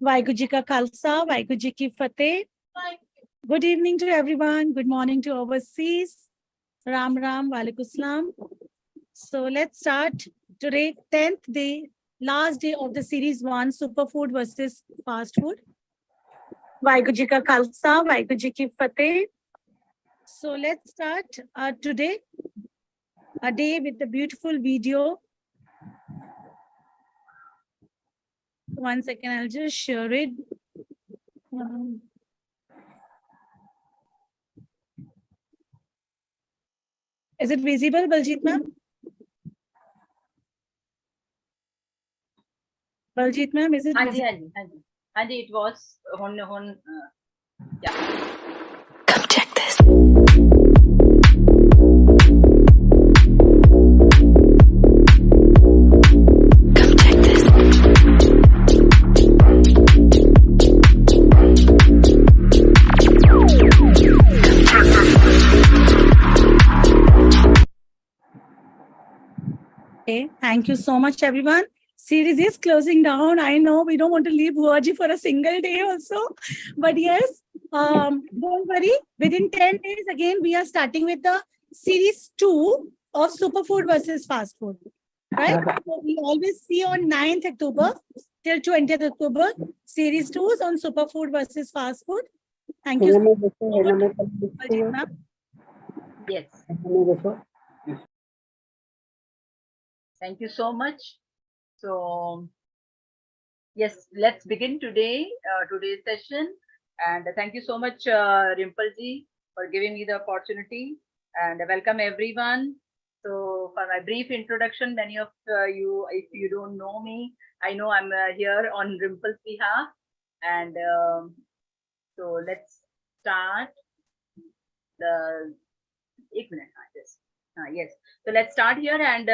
Waheguru Ji Ka Khalsa, Waheguru Ji Ki Fateh. Good evening to everyone. Good morning to overseas. Ram Ram, Walaikum Salam. So let's start today, 10th day, last day of the series 1, superfood versus fast food. Waheguru Ji Ka Khalsa, Waheguru Ji Ki Fateh. So let's start today, a day with a beautiful video. One second, I'll just share it. Is it visible, Baljit ma'am? Baljit ma'am, is it visible? Hanji, it was on yeah. Come check this. Come check this. Okay, thank you so much, everyone. Series is closing down. I know we don't want to leave Bhuaji for a single day also. But yes, don't worry. Within 10 days, again, we are starting with the series 2 of superfood versus fast food. Right? So we always see on 9th October till 20th October, series 2 is on superfood versus fast food. Thank you so much. Baljit ma'am. Yes. Thank you so much. So, yes, let's begin today, today's session. And thank you so much, Rimple ji, for giving me the opportunity. And welcome everyone. So, for my brief introduction, many of you, if you don't know me, I know I'm here on Rimple's behalf. And so let's start the 1 minute. Yes. So let's start here. And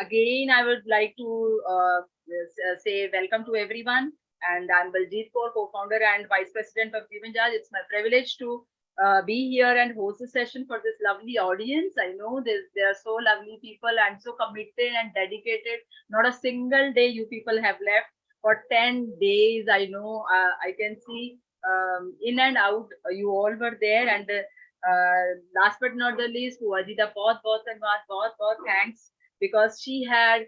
again, I would like to say welcome to everyone. And I'm Baljit Kaur, co-founder and vice president of Jeevan Jaj. It's my privilege to be here and host a session for this lovely audience. I know they are so lovely people and so committed and dedicated. Not a single day you people have left. For 10 days, I know I can see in and out, you all were there. And last but not the least, Bhuaji da बहुत thanks, because she has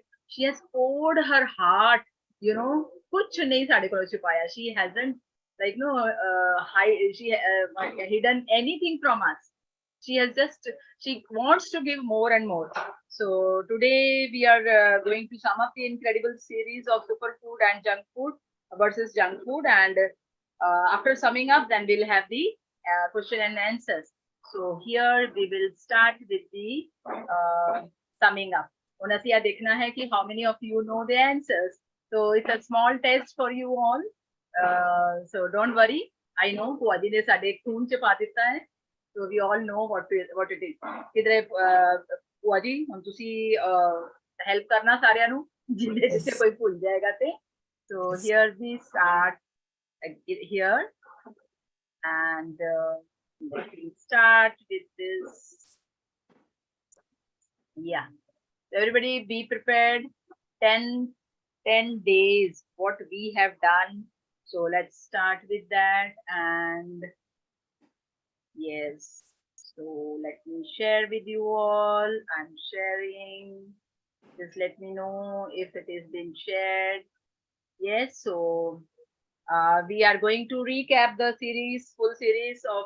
poured her heart, you know, कुछ नहीं साढ़े को छुपाया. She hasn't hidden anything from us. She wants to give more and more. So today we are going to sum up the incredible series of superfood and junk food versus junk food, and after summing up, then we'll have the question and answers. So here we will start with the summing up. Unasiya dekhna hai ki how many of you know the answers. So it's a small test for you all. So don't worry. I know Bhuaji ne sade khoon ch pa ditta hai. So we all know what it is. Kidre Bhuaji, hum tusi help karna सारिਆਂ ਨੂੰ ਜਿੰਦੇ ਜਿੱਥੇ ਕੋਈ ਭੁੱਲ ਜਾਏਗਾ ਤੇ. So here we start here, and let me start with this. Yeah, everybody be prepared. 10 days what we have done. So let's start with that. And yes, so let me share with you all. I'm sharing. Just let me know if it has been shared. Yes, so we are going to recap the full series of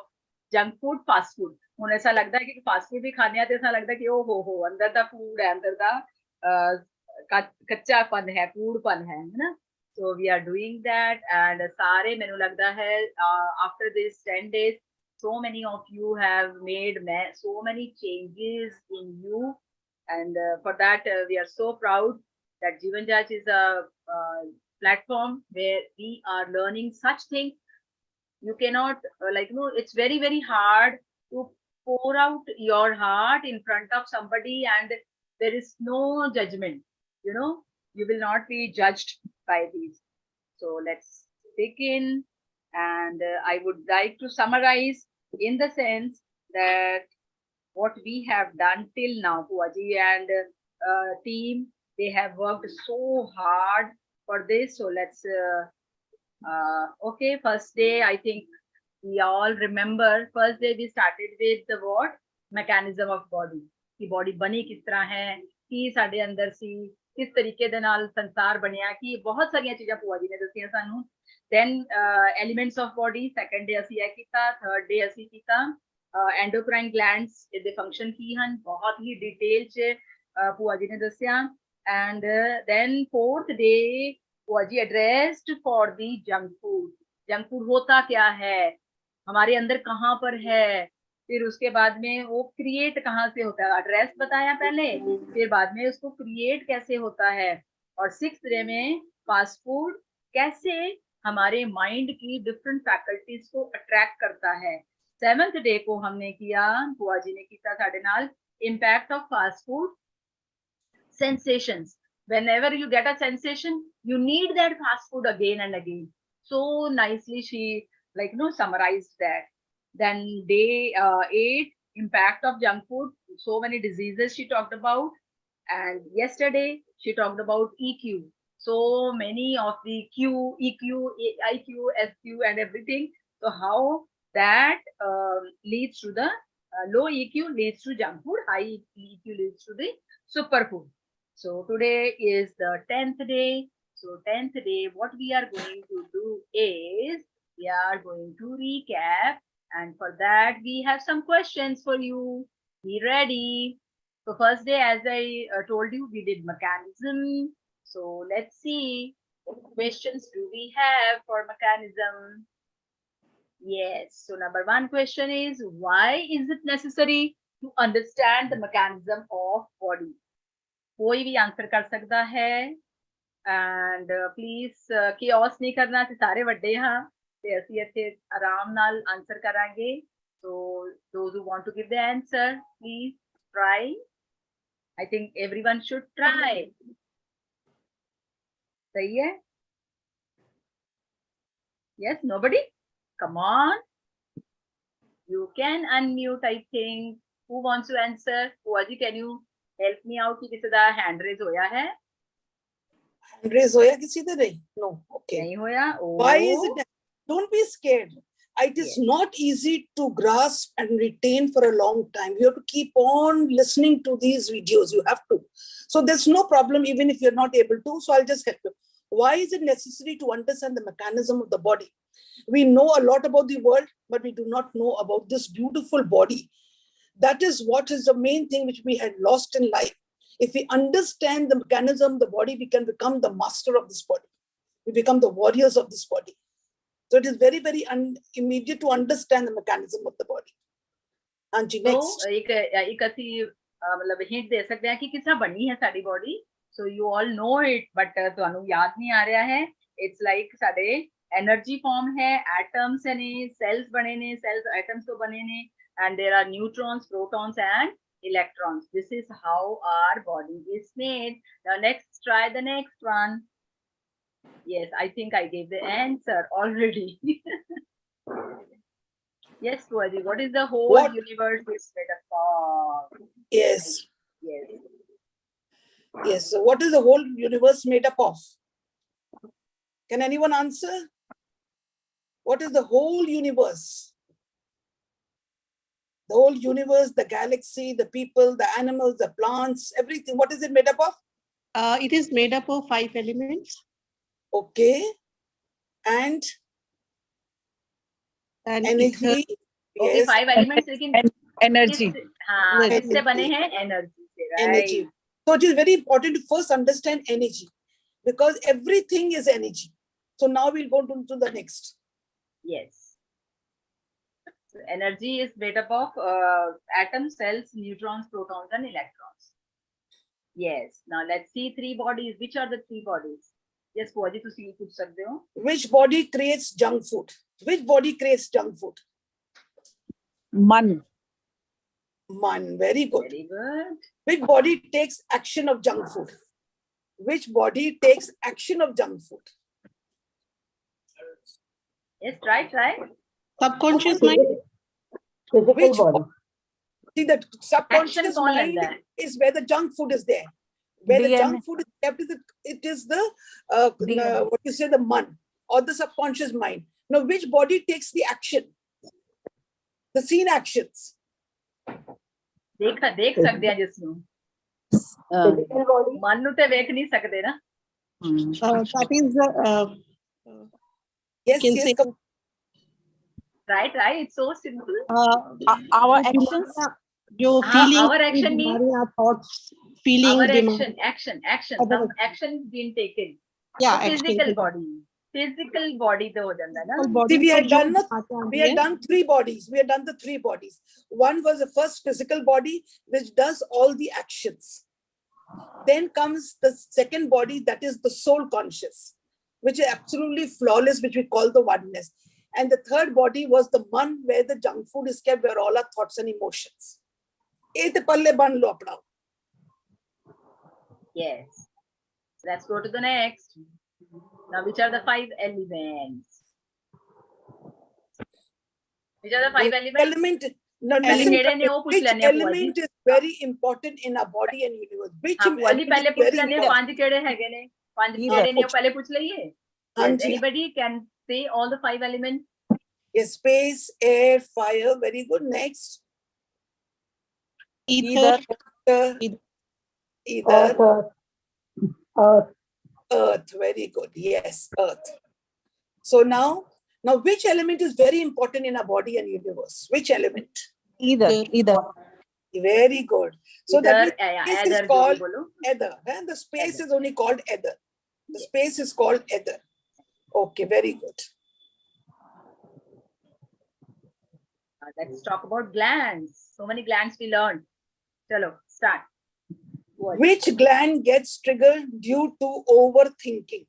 junk food, fast food. ਹੁਣ ऐसा लगता है कि fast food भी खाने आते, ऐसा लगता है कि ओ हो अंदर दा फूड है, अंदर दा कच्चापन है, फूडपन है ना. So we are doing that, and सारे मैंने लगता है after this 10 days, so many of you have made so many changes in you, and for that we are so proud that Jeevan Jaj is a platform where we are learning such things. You cannot it's very, very hard to pour out your heart in front of somebody, and there is no judgment. You know, you will not be judged by these. So let's begin. And I would like to summarize in the sense that what we have done till now, Bhuaji and team, they have worked so hard for this. So let's Okay, first day, I think we all remember, first day we started with the what? Mechanism of body. कि body बनी किस तरह है, की साडे अंदर सी, किस तरीके दे नाल संसार बनया, कि बहुत सारियां चीजां भूआ जी ने दसियां सानू. Then elements of body, second day ਅਸੀਂ ਇਹ ਕੀਤਾ, third day ਅਸੀਂ ਕੀਤਾ endocrine glands ਦੇ function ਕੀ ਹਨ, ਬਹੁਤ ਹੀ detail ਚ ਭੂਆ ਜੀ ਨੇ ਦੱਸਿਆ. And then fourth day भूआ जी addressed for the junk food. Junk food होता क्या है, हमारे अंदर कहाँ पर है, फिर उसके बाद में वो क्रिएट कहाँ से होता है, एड्रेस बताया पहले, फिर बाद में उसको क्रिएट कैसे होता है, और सिक्स्थ डे में फास्ट फूड कैसे हमारे माइंड की डिफरेंट फैकल्टीज को अट्रैक्ट करता है. सेवेंथ डे को हमने किया, बुआ जी ने किया साडे नाल, impact of fast food sensations. Whenever you get a sensation, you need that fast food again and again. So nicely she summarized that. Then day 8, impact of junk food, so many diseases she talked about. And yesterday she talked about EQ, so many of the EQ, IQ, SQ and everything. So how that leads to the low EQ leads to junk food, high EQ leads to the superfood. So today is the 10th day. So 10th day, what we are going to do is we are going to recap, and for that we have some questions for you. Be ready. So first day, as I told you, we did mechanism. So let's see what questions do we have for mechanism. Yes. So number one question is, why is it necessary to understand the mechanism of body? कोई भी answer कर सकता है, and please chaos नहीं करना, ते सारे वड्डे हाँ ते ਅਸੀਂ ਇੱਥੇ ਆਰਾਮ ਨਾਲ ਆਨਸਰ ਕਰਾਂਗੇ. So those who want to give the answer, please try. I think everyone should try. सही है? Yes, nobody? Come on. You can unmute, I think. Who wants to answer? Puaji, can you help me out कि किसी दा hand raise होया है? Hand raise होया किसी दा नहीं? No. Okay. नहीं होया? Why is it? Don't be scared. It is not easy to grasp and retain for a long time. You have to keep on listening to these videos. You have to. So there's no problem even if you're not able to. So I'll just help you. Why is it necessary to understand the mechanism of the body? We know a lot about the world, but we do not know about this beautiful body. That is what is the main thing which we had lost in life. If we understand the mechanism of the body, we can become the master of this body. We become the warriors of this body. So it is very, very immediate to understand the mechanism of the body. Anji, next. So, एक असी मतलब hint दे सकते हैं कि किस तरह बनी है साडी body. So you all know it, but तुहानू याद नहीं आ रहा है. It's like साडे energy form है, atoms है ने, cells बने ने, cells atoms तो बने ने, and there are neutrons, protons and electrons. This is how our body is made. Now let's try the next one. Yes, I think I gave the answer already. Yes, Puaji, what is the whole universe is made up of? Yes. Yes. Yes. So what is the whole universe made up of? Can anyone answer? What is the whole universe? The whole universe, the galaxy, the people, the animals, the plants, everything. What is it made up of? It is made up of 5 elements. Okay. And energy. Okay, Yes. 5 elements. लेकिन Energy. हाँ, किससे बने हैं? Energy से, right? Energy. So it is very important to first understand energy, because everything is energy. So now we'll go to the next. Yes. So energy is made up of atoms, cells, neutrons, protons, and electrons. Yes. Now let's see 3 bodies. Which are the 3 bodies? Yes, Puaji, तुसी पूछ सकते हो. Which body creates junk food? Which body creates junk food? Man. Man. Very good. Very good. Which body takes action of junk food? Which body takes action of junk food? Yes, try. Subconscious mind. Which body? See, the Action subconscious कौन mind लेता है? is where the junk food is there. Where the DNA. junk food is kept, it is the DNA. what you say, the man. or the subconscious mind. Now, which body takes the action? The seen actions. ਦੇਖ ਸਕਦੇ ਆ ਜਿਸ ਨੂੰ ਮਨ ਨੂੰ ਤੇ ਵੇਖ ਨਹੀਂ ਸਕਦੇ ਨਾ That is, Yes, can yes. say, right it's so simple Our actions. जो हाँ, feeling, our action means- हमारे thoughts, feeling, our demand. action Other some action being taken Yeah, physical action. body तो हो जाता है ना Body See, we को had जो done बातें आती We had हैं, done 3 bodies. We had done the 3 bodies. One was the first physical body, which does all the actions. Then comes the second body, that is the soul conscious, which is absolutely flawless, which we call the oneness. And the third body was the man, where the junk food is kept, where all our thoughts and emotions. Eh te palle ban lo apna. yes let's go to the next now which are the 5 elements which are the 5 elements Element. Now, पहले listen, केड़े ने वो पूछ which लेने हैं बुआ जी element is very important in our body and universe? Which हाँ बुआ जी element पहले is पूछ very लेने important? 5 केड़े हैगे ने 5 Either. केड़े ने वो पहले पूछ लइए हाँ yes, ji. anybody can say all the 5 elements Yes, space, air, fire. Very good. Next. ether, Either earth. Very good. Yes, earth. So now which element is very important in our body and universe? Which element? Either. Very good. So that means space either is called बोलो ether. And the space is only called ether. The space is called ether. Okay, very good. let's talk about glands so many glands we learned chalo start What? Which gland gets triggered due to overthinking?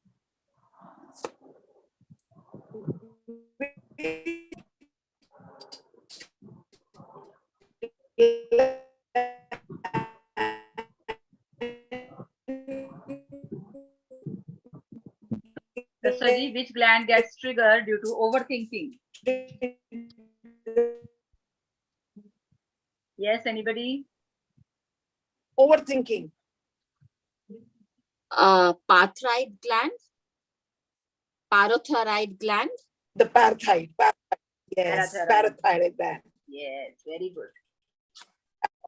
Dasaji, which gland gets triggered due to overthinking? Yes, anybody? Overthinking. Parthrite gland, parothyroid gland, The parathyroid. Yes, Parathyroid. parathyroid gland. Yes, very good.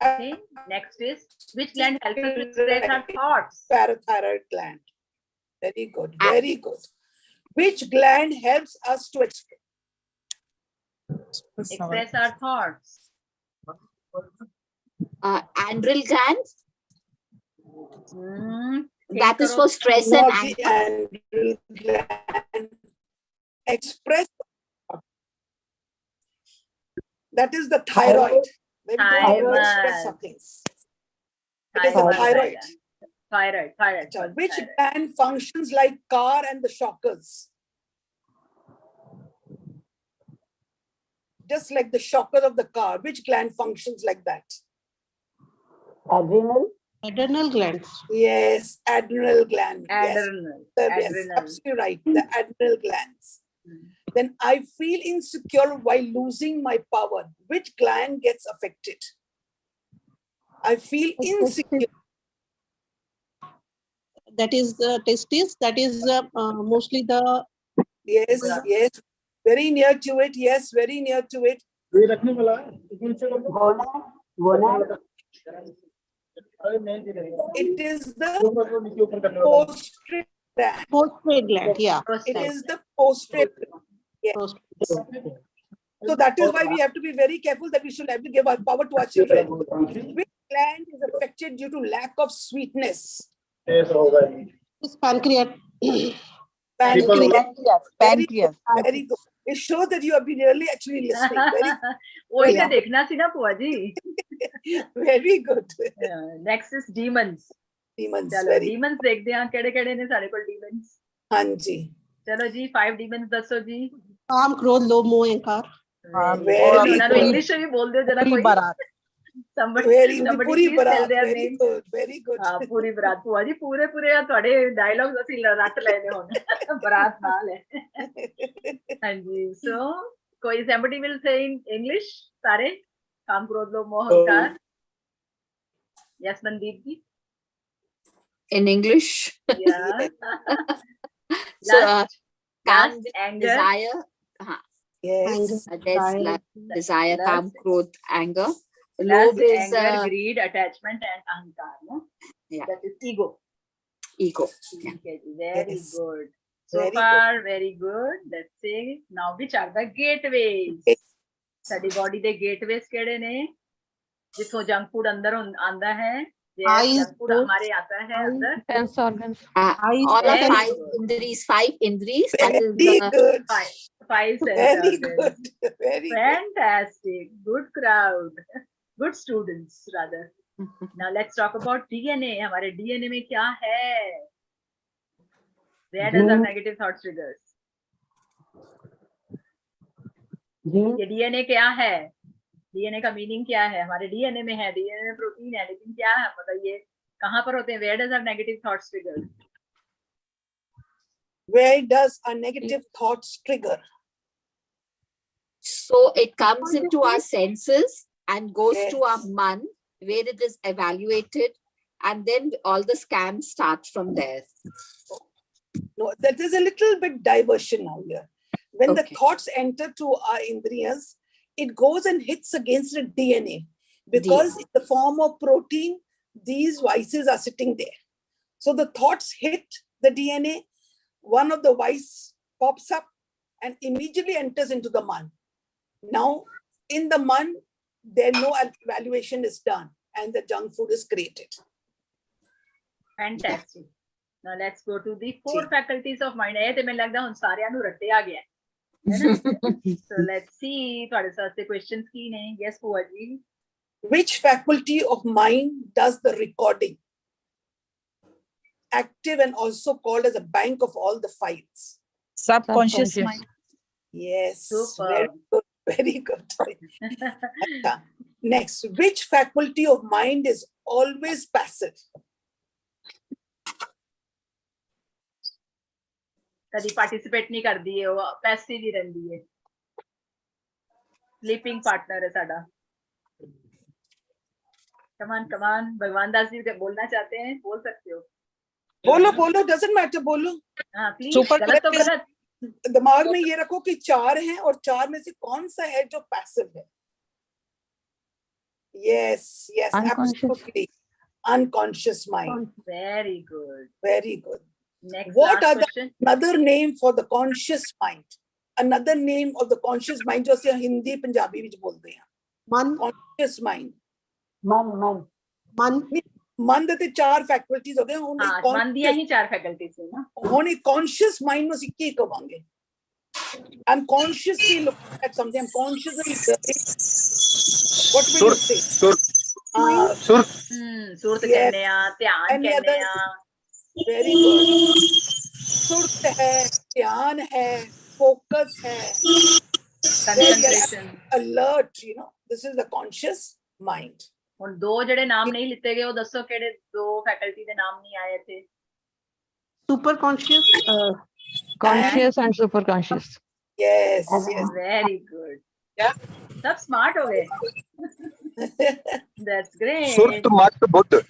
Okay, next is which gland helps us to express our thoughts? Parathyroid gland. Very good. Very good. Which gland helps us to express? Express our thoughts. adrenal gland, Hmm, that is think for stress and Not anger. the adrenal gland. Express. That is the thyroid. When we don't express Thymus. some things. It is the Thymus. thyroid. Thyroid. So which Thyroid. gland functions like car and the shockers? Just like the shocker of the car, which gland functions like that? adrenal glands. Yes, adrenal gland. Yes, Adrenal. yes, Adrenal. absolutely right. The adrenal glands. Then I feel insecure while losing my power. Which gland gets affected? I feel insecure. That is the testis. That is mostly the Yes, yes. Very near to it. Yes, very near to it. It is the postrate gland. prostate gland. Yeah. It is the postrate. Prostate. So that is why we have to be very careful that we should have to give our power to our children. Which gland is affected due to lack of sweetness? It's pancreas. Pancreas. Very good. It shows that you have been really actually listening. वही तो Yeah. देखना सी ना बुआ जी. Very good. Next is demons. Demons. चलो Very. demons देखते हैं केड़े केड़े ने सारे को demons. हाँ जी. चलो जी 5 demons दसो जी. काम, क्रोध, लोभ, मोह, अहंकार. Very ਉਹਨਾਂ ਨੂੰ good. इंग्लिश में भी बोल दो जरा पूरी कोई. बारात. Somebody Very puri please tell barat. their Very names. good. Very good. हाँ पूरी बरात बुआ जी पूरे आ ਤੁਹਾਡੇ डायलॉग्स ਅਸੀਂ ਰੱਟ ਲੈਨੇ ਹੁਣ ਬਰਾਤ ਨਾਲ ਹੈ. हाँ जी so कोई somebody will say in English सारे काम क्रोध लोभ मोह अहंकार. Yes Mandeep ji. In English. Yeah. So, Last. calm, Lust, with anger. desire. Yes. There's Desire. desire, calm, Lust. growth, anger. Lust, Lobh is anger, greed, attachment, and ahankar. No? Yeah. That is ego. ego. Yeah. Okay, very Yes. good. So Very good. far, very good. Let's say now which are the gateways? ਸਾਡੀ body ਦੇ gateways ਕਿਹੜੇ ਨੇ? ਜਿੱਥੋਂ junk food ਅੰਦਰ ਆਂਦਾ ਹੈ, Eyes, junk food nose, हमारे आता है अंदर. Sense organs. Eyes, All are Very five good. indris, five indris. That is Very good. Five sense Very organs. good. Very good. Fantastic. Good crowd. Good students, rather. Now let's talk about DNA. हमारे DNA में क्या है? Where does our negative thoughts triggers? ये DNA क्या है? DNA का meaning क्या है? हमारे DNA में है, DNA में प्रोटीन है, लेकिन क्या है बताइए कहाँ पर होते हैं? Where does our negative thoughts trigger? Where does our negative thoughts trigger? so it comes into our senses and goes Yes. to our man, where it is evaluated, and then all the scams start from there. No, that is a little bit diversion now here. When the Okay. thoughts enter to our indriyas, it goes and hits against the DNA because in the form of protein, these vices are sitting there. So the thoughts hit the DNA, one of the vice pops up and immediately enters into the man. Now, in the man, there no evaluation is done and the junk food is created. Fantastic. Now let's go to the four faculties of mind. ਇਹ ਤੇ ਮੈਨੂੰ ਲੱਗਦਾ ਹੁਣ ਸਾਰਿਆਂ ਨੂੰ ਰੱਟਿਆ ਗਿਆ ਹੈ ਨਾ? So let's see ਤੁਹਾਡੇ ਵਾਸਤੇ questions ਕੀ ਨੇ? Yes, ਭੂਆ ਜੀ. Which faculty of mind does the recording? Active and also called as a bank of all the files. Subconscious mind. Yes, Super. very good, very good. Next, which faculty of mind is always passive? ਕਦੀ participate ਨਹੀਂ ਕਰਦੀ ਹੈ, ਉਹ passive ਹੀ ਰਹਿੰਦੀ ਹੈ. Sleeping partner ਹੈ ਸਾਡਾ. कमान भगवान दास जी बोलना चाहते हैं, बोल सकते हो. बोलो doesn't matter, बोलो. हाँ प्लीज. Super गलत तो correct. गलत. दिमाग में ये रखो कि 4 हैं और 4 में से कौन सा है जो पैसिव है? Yes, Unconscious. absolutely. Unconscious mind. Very good. Very good. Next, What last are question. Another name for the conscious mind. Another name of the conscious mind जो से हिंदी पंजाबी विच बोलते हैं. मन, Conscious mind. मन, मन ਦੇ ਤੇ 4 ਫੈਕਲਟੀਜ਼ ਹੋ ਗਏ ਹੁਣ हाँ, मन दिया ही 4 फैकल्टीज है ना. ਹੁਣ ਕੌਨਸ਼ੀਅਸ ਮਾਈਂਡ ਨੂੰ ਅਸੀਂ ਕੀ ਕਵਾਂਗੇ? I'm consciously looking at something. I'm consciously observing. What will you say? Surat Yes. कहने आ, ध्यान Any कहने other- आ. Very good. सुरत है, ध्यान है, focus है, Concentration. alert, this is the conscious mind. ਹੁਣ 2 ਜਿਹੜੇ ਨਾਮ ਨਹੀਂ ਲਿੱਤੇ ਗਏ ਉਹ ਦੱਸੋ ਕਿਹੜੇ 2 ਫੈਕਲਟੀ ਦੇ ਨਾਮ ਨਹੀਂ ਆਏ ਇੱਥੇ. super conscious, Conscious and superconscious. Yes. Very good. Yeah. सब स्मार्ट हो गए. That's great. सुरत मत बुद्ध.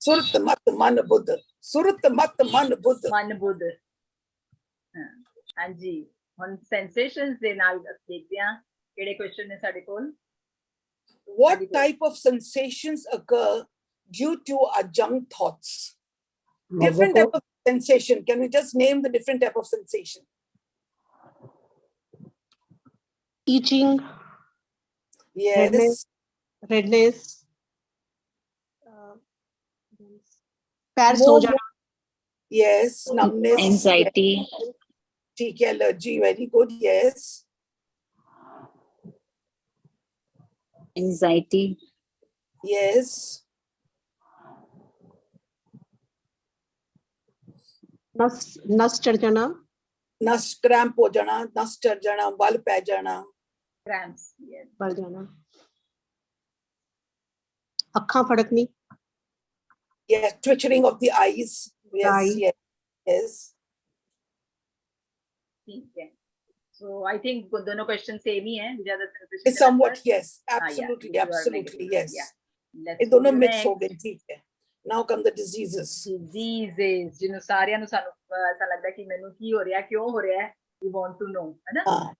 सुरत मत मन बुद्ध. सुरत मत मन बुद्ध. ਮਨ ਬੁੱਧ. ਹਾਂਜੀ ਹੁਣ ਸੈਂਸੇਸ਼ਨਸ ਦੇ ਨਾਲ ਦੇਖਦੇ ਹਾਂ ਕਿਹੜੇ ਕੁਐਸਚਨ ਨੇ ਸਾਡੇ ਕੋਲ. What type of sensations occur due to our junk thoughts? Different type of sensation. Can we just name the different type of sensation? itching, Yes. redness, पैर सो More- जाना, Yes. Numbness. Anxiety. ठीक है. Allergy. Very good. Yes. Anxiety. Yes. नस चढ़ जाना, नस cramp हो जाना, नस चढ़ जाना, बल पै जाना. cramps. Yes. बढ़ जाना, अखां फड़कनी, Yes. Twitching of the eyes. Yes. Eye. Yes. ठीक है. So I think दोनों क्वेश्चन सेम ही हैं. Which are the sensations It's that somewhat. occur? Yes. yeah, Absolutely. you are Absolutely. negative. Yes. Yeah. Let's ये go दोनों to mix हो next. गए. ठीक है. Now come the diseases. Diseases ਜਿਹਨੂੰ ਸਾਰਿਆਂ ਨੂੰ ਸਾਨੂੰ ऐसा लगता है कि मैनू की हो रहा है, क्यों हो रहा है, we want to know, है ना?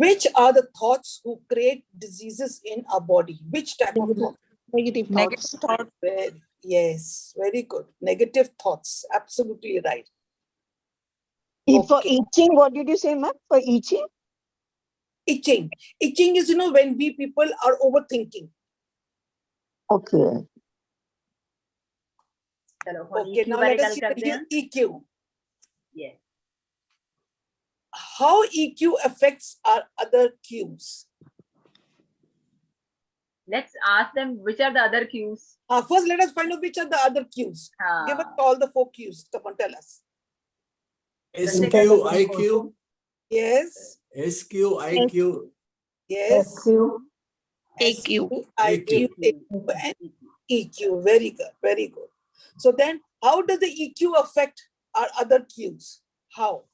Which are the thoughts who create diseases in our body? Which type of thoughts? Negative thoughts. Yes, very good. Negative thoughts. Absolutely right. For Okay. itching, what did you say, ma'am? For itching? Itching. Itching is, when we people are overthinking. Okay. चलो ਹੁਣ Okay, EQ now बारे let गल us see करते हैं. the EQ. Yes. How EQ affects our other cues. Let's ask them which are the other cues. First, let us find out which are the other cues. Give us all the 4 cues. Come on, tell us. SQ, IQ, Yes. SQ, IQ, Yes. AQ. IQ, and EQ. Very good. Very good. So then, how does the EQ affect our other cues? How?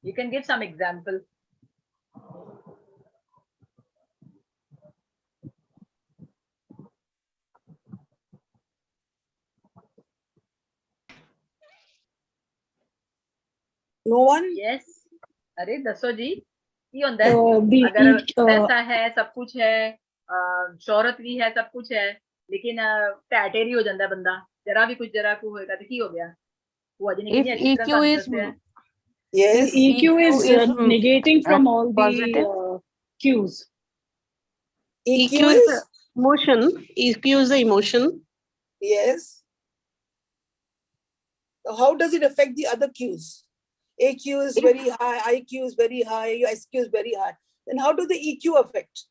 You can give some example. No one? Yes. अरे दसो जी की होता है the अगर EQ, पैसा है, सब कुछ है, शोहरत भी है, सब कुछ है, लेकिन टैटेरी हो जाता है बंदा, जरा भी कुछ जरा को होएगा तो की हो गया? वो अजनी If कितनी अच्छी तरह EQ सानू is दसया है. Yes. EQ is negating from all positive. the cues. EQ EQ is? is emotion. EQ is the emotion. Yes. So how does it affect the other cues? AQ is very high, IQ is very high, SQ is very high. Then how does the EQ affect?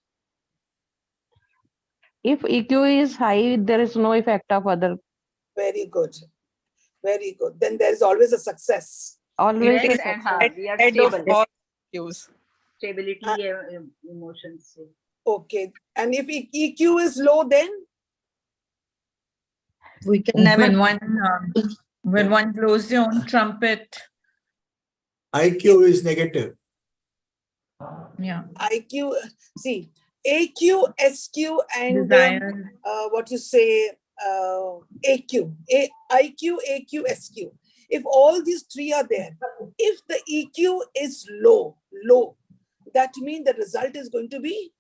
If EQ is high, there is no effect of other. Very good. Very good. Then there is always a success. Always Yes, a and success. we are Head of stable. all cues. Stability emotions. Okay. And if EQ is low, then? We can never when one blows their own trumpet. IQ is negative. Yeah. IQ, see, AQ, SQ, and Desire. what you say, AQ, IQ, AQ, SQ. If all these 3 are there, if the EQ is low, that means the result is going to be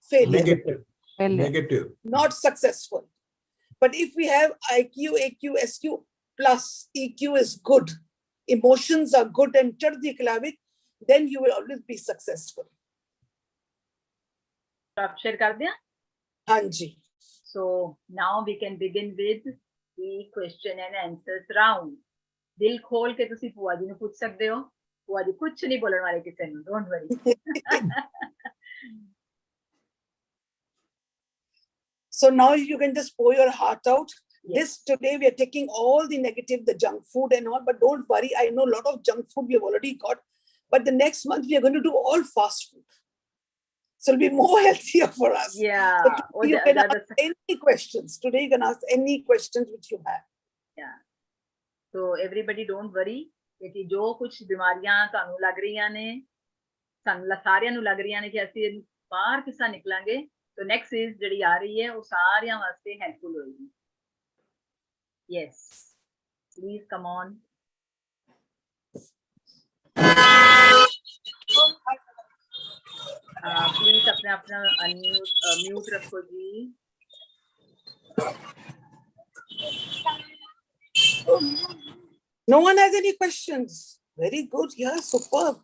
failure, Negative. Failure. Negative. not successful. But if we have IQ, AQ, SQ plus EQ is good, emotions are good and chardi kilavik, then you will always be successful. आप share कर दिया? Hanji. So now we can begin with the question and answers round. दिल खोल के तुसी बुआ जी ने पूछ सकते हो. बुआ जी कुछ नहीं बोलने वाले किसी ने. Don't worry. So now you can just pour your heart out. Yes. This today we are taking all the negative, the junk food and all, but don't worry. I know a lot of junk food we have already got, but the next month we are going to do all fast food. So it'll be more healthier for us. Yeah. So today you can ask any questions. Today you can ask any questions which you have. Yeah. So everybody don't worry. क्योंकि जो कुछ बीमारियां ਤੁਹਾਨੂੰ ਲੱਗ ਰਹੀਆਂ ਨੇ, ਸਾਨੂੰ ਸਾਰਿਆਂ ਨੂੰ ਲੱਗ ਰਹੀਆਂ ਨੇ ਕਿ ਅਸੀਂ ਬਾਹਰ ਕਿਸਾ ਨਿਕਲਾਂਗੇ, तो next is ਜਿਹੜੀ ਆ ਰਹੀ ਹੈ ਉਹ ਸਾਰਿਆਂ ਵਾਸਤੇ helpful ਹੋਏਗੀ. Yes. Please come on. Please अपना unmute रखो जी. No one has any questions. Very good. Yeah, superb.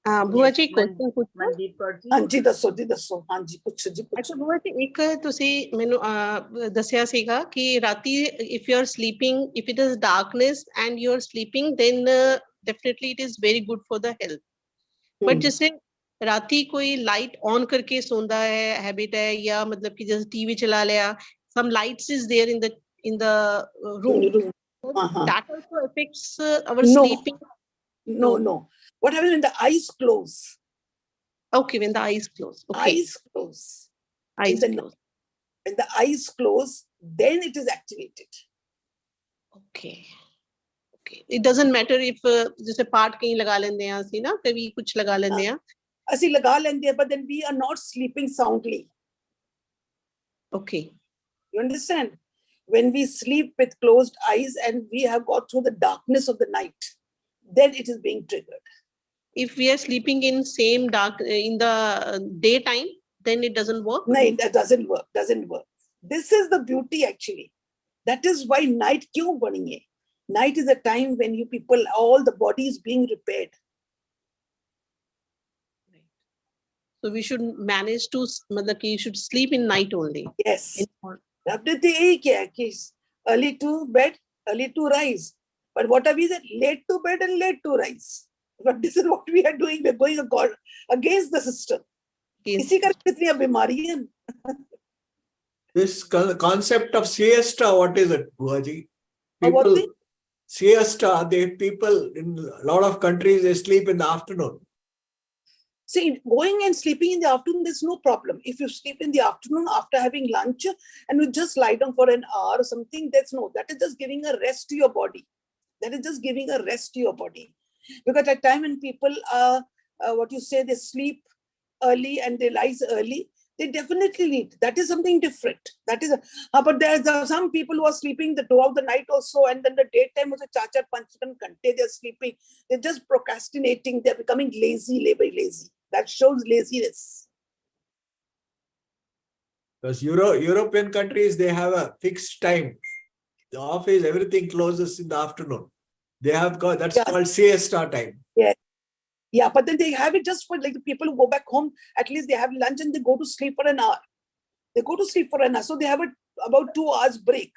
बुआ जी क्वेश्चन पूछो. Mandeep Kaur ji. Hanji dasso. Hanji kuch ji kuch. अच्छा बुआ जी एक ਤੁਸੀਂ ਮੈਨੂੰ ਦੱਸਿਆ ਸੀਗਾ ਕਿ ਰਾਤੀ if you are sleeping, if it is darkness and you are sleeping, then definitely it is very good for the health. But जैसे राती कोई लाइट ऑन करके सोंदा है, हैबिट है, या मतलब कि जैसे टीवी चला लिया, some lights is there in the room. That also affects our sleeping. No. What happens when the eyes close? Okay, when the eyes close. Okay. Eyes close. Eyes close. When the eyes close, then it is activated. Okay. It doesn't matter if जैसे part कहीं लगा लेंदे हैं ਅਸੀਂ ना, कभी कुछ लगा लेंदे हैं. ਅਸੀਂ लगा लेंदे हैं, but then we are not sleeping soundly. Okay. You understand? when we sleep with closed eyes and we have got through the darkness of the night, then it is being triggered. If we are sleeping in same dark in the daytime, then it doesn't work. No, that doesn't work. Doesn't work. This is the beauty actually. That is why night kyun bani hai? Night is a time when you people, all the body is being repaired. So we should manage to, मतलब कि you should sleep in night only. Yes. आपने तो यही किया कि early to bed, early to rise. But what are we said? Late to bed and late to rise. But this is what we are doing. We're going against the system. इसी करके इतनी बीमारी है. This concept of siesta, what is it, Buaji? What People, thing? siesta, people in a lot of countries, they sleep in the afternoon. See, going and sleeping in the afternoon, there's no problem. If you sleep in the afternoon after having lunch and you just lie down for an hour or something, that is just giving a rest to your body. That is just giving a rest to your body. Because at time when people are, they sleep early and they rise early, they definitely need. That is something different. That is, but there are some people who are sleeping throughout the night also, and then the daytime also 4-5 घंटे they're sleeping. They're just procrastinating. They're becoming lazy, very lazy. That shows laziness. Because European countries, they have a fixed time. The office, everything closes in the afternoon. They have got, that's called siesta time. Yeah. Yeah, but then they have it just for like the people who go back home, at least they have lunch and they go to sleep for an hour. They go to sleep for an hour. So they have about 2 hours break.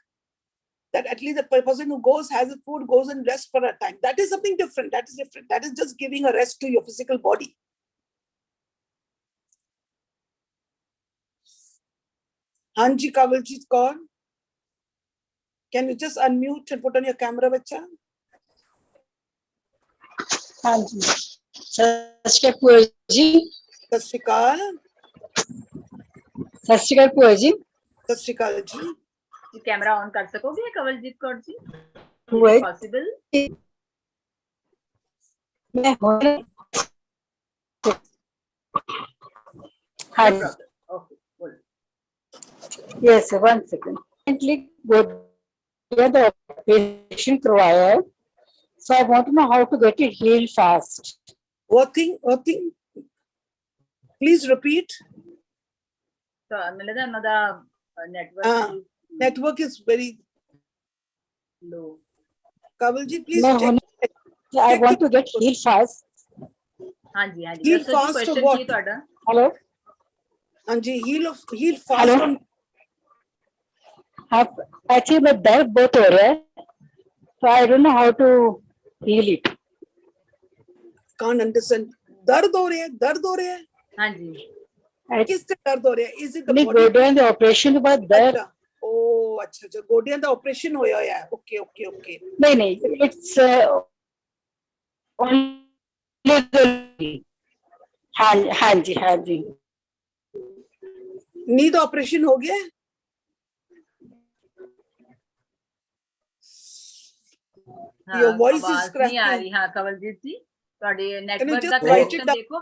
That at least the person who goes, has the food, goes and rests for a time. That is something different. That is different. That is just giving a rest to your physical body. Hanji Kavaljeet Kaur, can you just unmute and put on your camera, bacha? Hanji. सत श्री अकाल भूआ जी. सत श्री अकाल. सत श्री अकाल भूआ जी. सत श्री अकाल जी. कैमरा ऑन कर सकोगे कवलजीत कौर जी? पॉसिबल? मैं हाँ जी. Yes, 1 second. The operation करवाया है. So I want to know how to get it healed fast. What thing? Please repeat. So, another network. Network is very low. Kavalji, please check. I want to get healed fast. Hanji. Heal fast or what? Hello. Hanji, heal fast. Hello. Actually, my dर्द बहुत हो रहा है. So I don't know how to heal it. Can't understand. दर्द हो रहा है. हाँ जी. किससे दर्द हो रहा है? Is it the body? गोडियां the operation के बाद दर्द. Oh, अच्छा. गोडियां the operation होया है. Okay. नहीं. It's only the. हाँ जी. Knee the operation हो गया? Your voice is cracking. नहीं आ रही. हाँ कवलजीत जी. नेटवर्क का कनेक्शन देखो.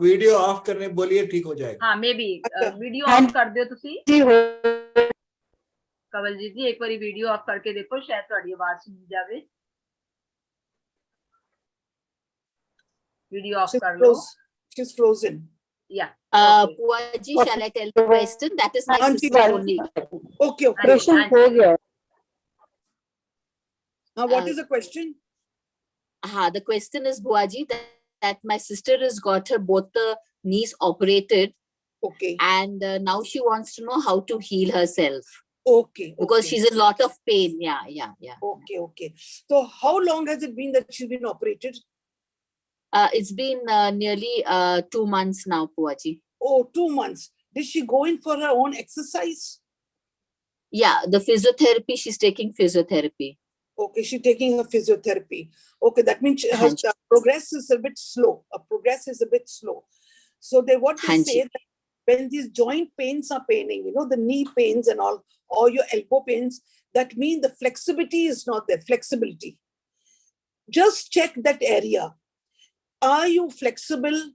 वीडियो ऑफ करने बोलिए, ठीक हो जाएगा. हाँ, मे बी वीडियो ऑफ कर दियो तुसी. कवलजीत जी एक बारी वीडियो ऑफ करके देखो, शायद ਤੁਹਾਡੀ आवाज सुन जावे. वीडियो ऑफ कर लो. She's frozen. Yeah. Puaji, shall I tell the question? That is my sister only. Okay. Operation हो गया. Now what is the question? The question is, Buaji, that my sister has got her both the knees operated. Okay. And now she wants to know how to heal herself. Okay. Because she's in a lot of pain. Yeah. Okay. So how long has it been that she's been operated? It's been nearly 2 months now, Puaji. Oh, 2 months. Did she go in for her own exercise? Yeah, the physiotherapy, she's taking physiotherapy. Okay, she's taking a physiotherapy. Okay, that means her progress is a bit slow. So what they say that when these joint pains are paining, the knee pains and all, or your elbow pains, that means the flexibility is not there. Flexibility. Just check that area. Are you flexible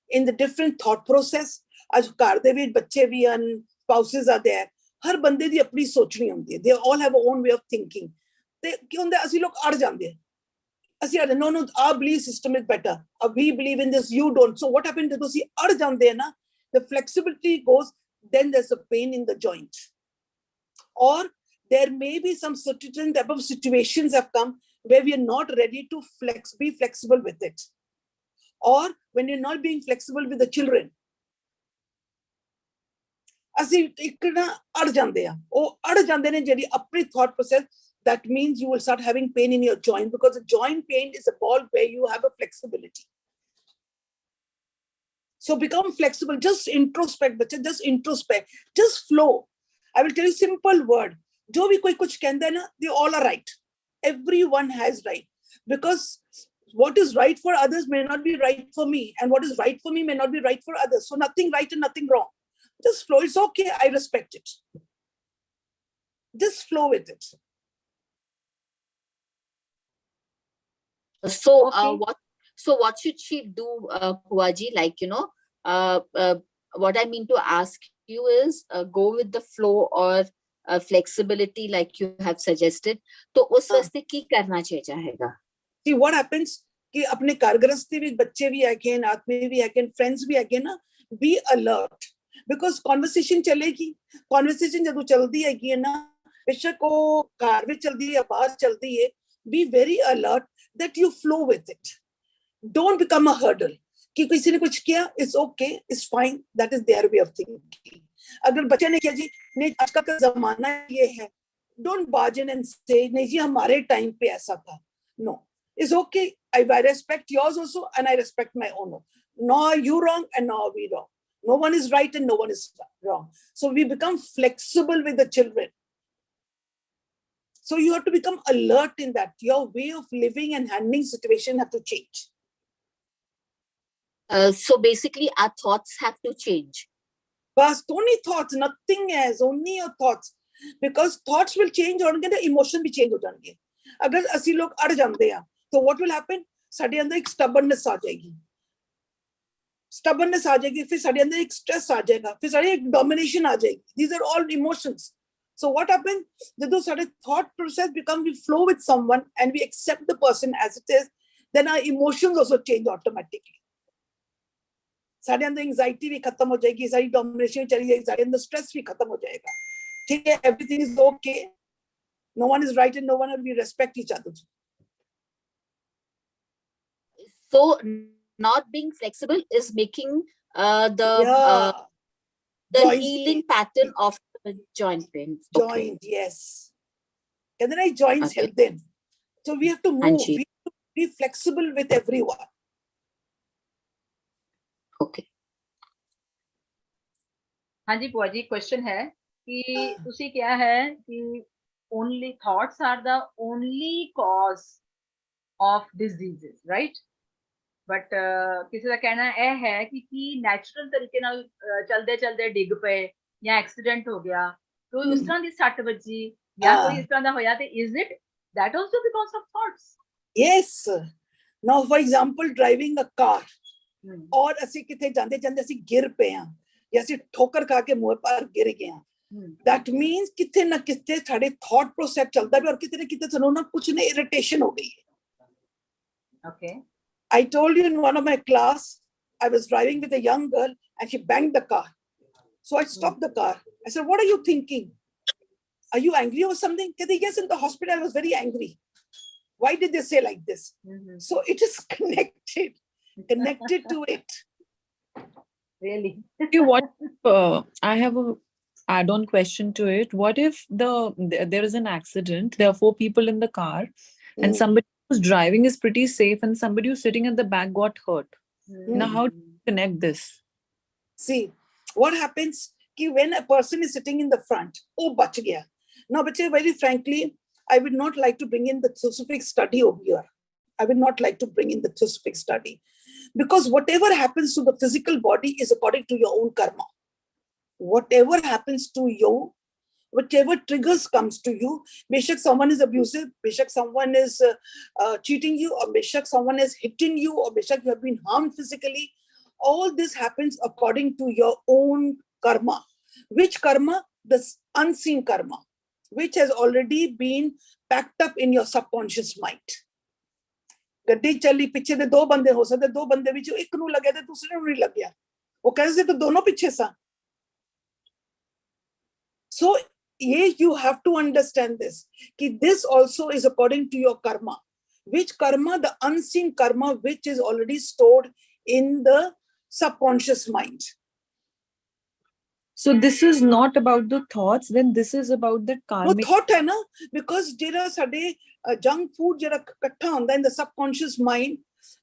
in the different thought process? As car de bhi bachche bhi and spouses are there. हर बंदे दी अपनी सोचनी होंदी है. They all have a own way of thinking. ते की होंदा है, ਅਸੀਂ ਲੋਕ ਅੜ ਜਾਂਦੇ हैं. ਅਸੀਂ ਅੜ no no our belief system is better. We believe in this, you don't. So what happened ਜਦੋਂ ਅਸੀਂ ਅੜ ਜਾਂਦੇ हैं ना, the flexibility goes, then there's a pain in the joint. Or there may be some certain type of situations have come where we are not ready to be flexible with it. Or when you're not being flexible with the children, ਅਸੀਂ ਇੱਕ ਨਾ ਅੜ ਜਾਂਦੇ ਆ. ਉਹ ਅੜ ਜਾਂਦੇ ਨੇ ਜਿਹੜੀ ਆਪਣੀ thought process. That means you will start having pain in your joint, because the joint pain is a ball where you have a flexibility. So become flexible. Just introspect, bacha. Just introspect. Just flow. I will tell you simple word. Jo bhi koi kuch kehta hai na, they all are right. Everyone has right. Because what is right for others may not be right for me, and what is right for me may not be right for others. So nothing right and nothing wrong. Just flow. It's okay. I respect it. Just flow with it. So, Okay. what should she do, Puaji? Like, what I mean to ask you is go with the flow or flexibility, like you have suggested. तो उस वास्ते की करना चाहेगा? See what happens कि अपने कारगृहस्थी भी बच्चे भी आके आदमी भी आके friends भी आके ना, be alert, because conversation चलेगी. Conversation जब चलती है ना, बेशक वो कार में चलती है या बाहर चलती है, be very alert that you flow with it. Don't become a hurdle. कि किसी ने कुछ किया, it's okay, it's fine, that is their way of thinking. अगर बच्चे ने किया जी, नहीं आज का जमाना ये है, don't barge in and say नहीं जी हमारे time पे ऐसा था. No, it's okay. I respect yours also, and I respect my own. No are you wrong and no are we wrong. No one is right and no one is wrong. So we become flexible with the children. So you have to become alert in that. Your way of living and handling situation have to change. So basically, our thoughts have to change. But only thoughts, nothing else, only your thoughts. Because thoughts will change, और उनके emotion भी change हो जाएंगे. अगर ਅਸੀਂ लोग अड़ जाते हैं, तो what will happen? साढ़े अंदर एक stubbornness आ जाएगी. Stubbornness आ जाएगी, फिर साढ़े अंदर एक stress आ जाएगा, फिर साढ़े एक domination आ जाएगी. These are all emotions. So what happens? Those thought process become, we flow with someone and we accept the person as it is, then our emotions also change automatically. साढ़े अंदर anxiety भी खत्म हो जाएगी, सारी domination चली जाएगी, साढ़े अंदर stress भी खत्म हो जाएगा. ठीक है, everything is okay. No one is right and no one, and we respect each other. So not being flexible is making the Joints healing pattern of the joint pain. Joint, yes. And then I joints Okay. help them. So we have to move. Anji. We have to be flexible with everyone. Okay. हाँ जी बुआ जी, question है कि ਤੁਸੀਂ ਕਿਹਾ ਹੈ कि only thoughts are the only cause of diseases, right? But ਕਿਸੇ ਦਾ ਕਹਿਣਾ ਇਹ ਹੈ ਕਿ ਨੈਚੁਰਲ ਤਰੀਕੇ ਨਾਲ ਚਲਦੇ ਚਲਦੇ ਡਿੱਗ ਪਏ ਜਾਂ ਐਕਸੀਡੈਂਟ ਹੋ ਗਿਆ, तो इस तरह ਦੀ ਸੱਟ ਵੱਜੀ ਜਾਂ ਕੋਈ ਇਸ ਤਰ੍ਹਾਂ ਦਾ ਹੋਇਆ, ਤੇ is it that also because of thoughts? Yes. Now, for example, driving a car. और ਅਸੀਂ ਕਿਥੇ ਜਾਂਦੇ ਜਾਂਦੇ ਅਸੀਂ ਗਿਰ ਪਏ ਆ ਜਾਂ ਅਸੀਂ ਠੋਕਰ ਖਾ ਕੇ ਮੂੰਹ ਪਰ ਗਿਰ ਗਏ ਆ. That means ਕਿਥੇ ਨਾ ਕਿਥੇ ਸਾਡੇ thought process ਚੱਲਦਾ ਵੀ, ਔਰ ਕਿਤੇ ਨਾ ਕਿਤੇ ਸਾਨੂੰ ਨਾ ਕੁਝ ਨੇ irritation ਹੋ ਗਈ ਹੈ. Okay. I told you in one of my class, I was driving with a young girl and she banged the car. So I stopped the car. I said, what are you thinking? Are you angry or something? Yes, in the hospital I was very angry. Why did they say like this? So it is connected to it. Really? What I have a add-on question to it. What if there is an accident, there are 4 people in the car, and somebody who's driving is pretty safe and somebody who's sitting at the back got hurt? Now how do you connect this? See, what happens when a person is sitting in the front, oh bach gaya. Now, very frankly, I would not like to bring in the theosophic study over here. I would not like to bring in the theosophic study, because whatever happens to the physical body is according to your own karma. Whatever happens to you, whichever triggers comes to you, beshak someone is abusive, beshak someone is cheating you, or beshak someone is hitting you, or beshak you have been harmed physically, all this happens according to your own karma. Which karma? this unseen karma, which has already been packed up in your subconscious mind. ਗੱਡੀ ਚੱਲੀ ਪਿੱਛੇ ਦੇ ਦੋ ਬੰਦੇ ਹੋ ਸਕਦੇ, ਦੋ ਬੰਦੇ ਵਿੱਚੋਂ ਇੱਕ ਨੂੰ ਲੱਗਿਆ ਤੇ ਦੂਸਰੇ ਨੂੰ ਨਹੀਂ ਲੱਗਿਆ, ਉਹ ਕਹਿੰਦੇ ਸੀ ਤਾਂ ਦੋਨੋਂ ਪਿੱਛੇ ਸਾਂ. So you have to understand this. This also is according to your karma. Which karma? The unseen karma, which is already stored in the subconscious mind. So this is not about the thoughts, then this is about the No karmic. thought hai na, because jera sade junk food jera kattha hunda in the subconscious mind,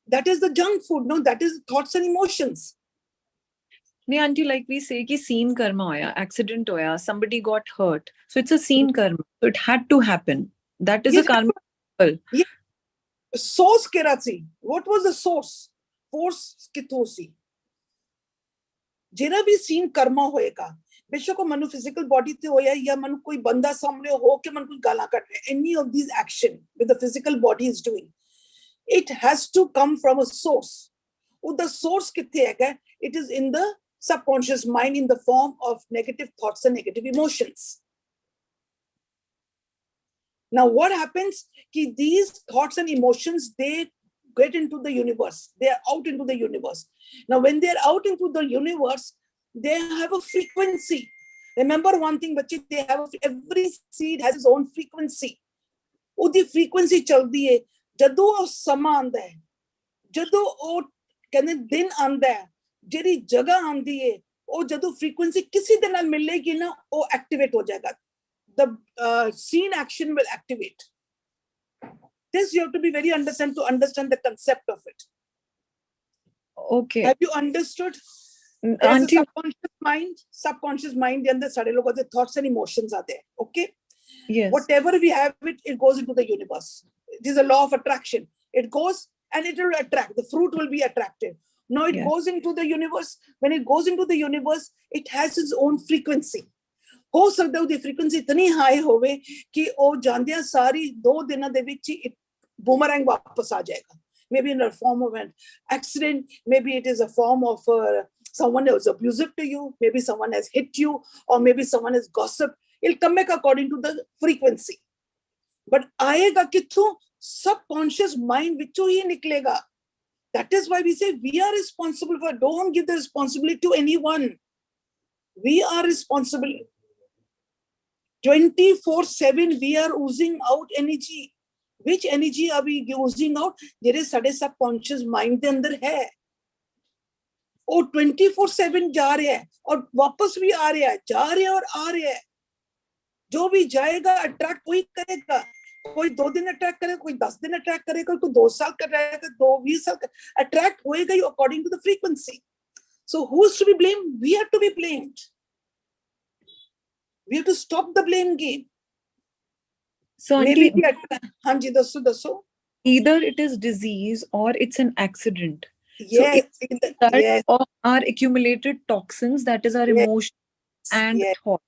that is the junk food. No, that is thoughts and emotions. No, auntie, like we say, ki seen karma hoya, accident hoya, somebody got hurt. So it's a seen karma. So it had to happen. That is a karma. Source kera si. What was the source? Force kitho si. जेरा भी scene Karma होएगा, बेशक Manu physical body ते होया या मनु कोई बंदा सामने हो के मन कोई गाला कट रहे, any of these action with the physical body is doing, it has to come from a source. The source किथे है? It is in the subconscious mind in the form of negative thoughts and negative emotions. Now what happens? Ki these thoughts and emotions, they get into the universe. They are out into the universe. Now, when they are out into the universe, they have a frequency. Remember one thing, bache, they have every seed has its own frequency. Udi frequency chaldi hai. Jadoo o sama aanda hai. Jadoo o kehne din aanda hai. Jeri jagah aandi hai. O jadoo frequency kisi de naal milegi na, o activate ho jayega. The scene action will activate. This you have to be very understand to understand the concept of it. Okay. Have you understood? There's a subconscious mind, the under sare logo the thoughts and emotions are there. Okay. Yes. Whatever we have, it goes into the universe. It is a law of attraction. It goes and it will attract. The fruit will be attractive. Now it goes into the universe. When it goes into the universe, it has its own frequency. हो सकता है उदी frequency इतनी high होवे कि ओ जानदियां सारी 2 दिनों दे विच ही boomerang वापस आ जाएगा. Maybe in a form of an accident, maybe it is a form of someone who was abusive to you, maybe someone has hit you, or maybe someone has gossiped. It'll come back according to the frequency. But आएगा किथों? Subconscious mind विचों ही निकलेगा. That is why we say we are responsible for. Don't give the responsibility to anyone. We are responsible. 24/7 we are oozing out energy. Which energy are we oozing out? जेरे साडे subconscious mind दे अंदर है. वो 24/7 जा रहा है और वापस भी आ रहा है, जा रहा है और आ रहा है. जो भी जाएगा अट्रैक्ट वही करेगा. कोई 2 दिन अट्रैक्ट करेगा, कोई 10 दिन अट्रैक्ट करेगा, कोई 2 साल कर रहेगा, 20 साल अट्रैक्ट होएगा ही according to the frequency. So who's to be blamed? We are to be blamed. We have to stop the blame game. So Maybe auntie, dasso. Either it is disease or it's an accident. Yes. So it's of our accumulated toxins, that is our emotions and thoughts.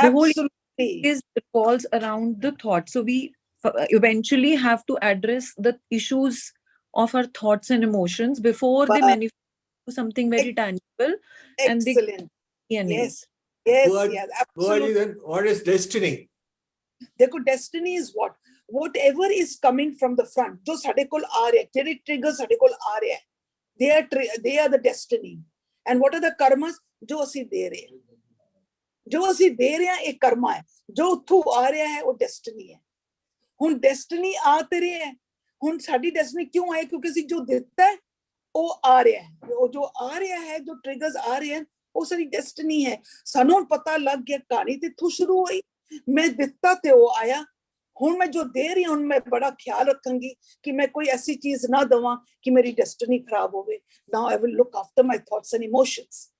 The whole is revolves around the thought. So we eventually have to address the issues of our thoughts and emotions before they manifest to something very tangible. Excellent. And yes. Absolutely. Absolutely. Then what is destiny? Destiny is what? Whatever is coming from the front, जो साडे कोल आ रहे हैं, triggers साडे कोल आ रहे हैं, they are the destiny. And what are the karmas? जो असी दे रहे हैं. जो असी दे रहे हैं एक कर्मा है. जो उथू आ रहा है वो destiny है. हुन destiny आते रहे हैं. हुन साडी destiny क्यों आए? क्योंकि असी जो देता है वो आ रहा है. जो आ रहा है, जो triggers आ रहे हैं, वो सारी destiny है. सानू पता लग गया, कहानी ते थू शुरू हुई. मैं दिता ते वो आया. हुन मैं जो दे रही हूं, मैं बड़ा ख्याल रखूंगी कि मैं कोई ऐसी चीज ना दवां कि मेरी डेस्टिनी खराब होवे. Now I will look after my thoughts and emotions.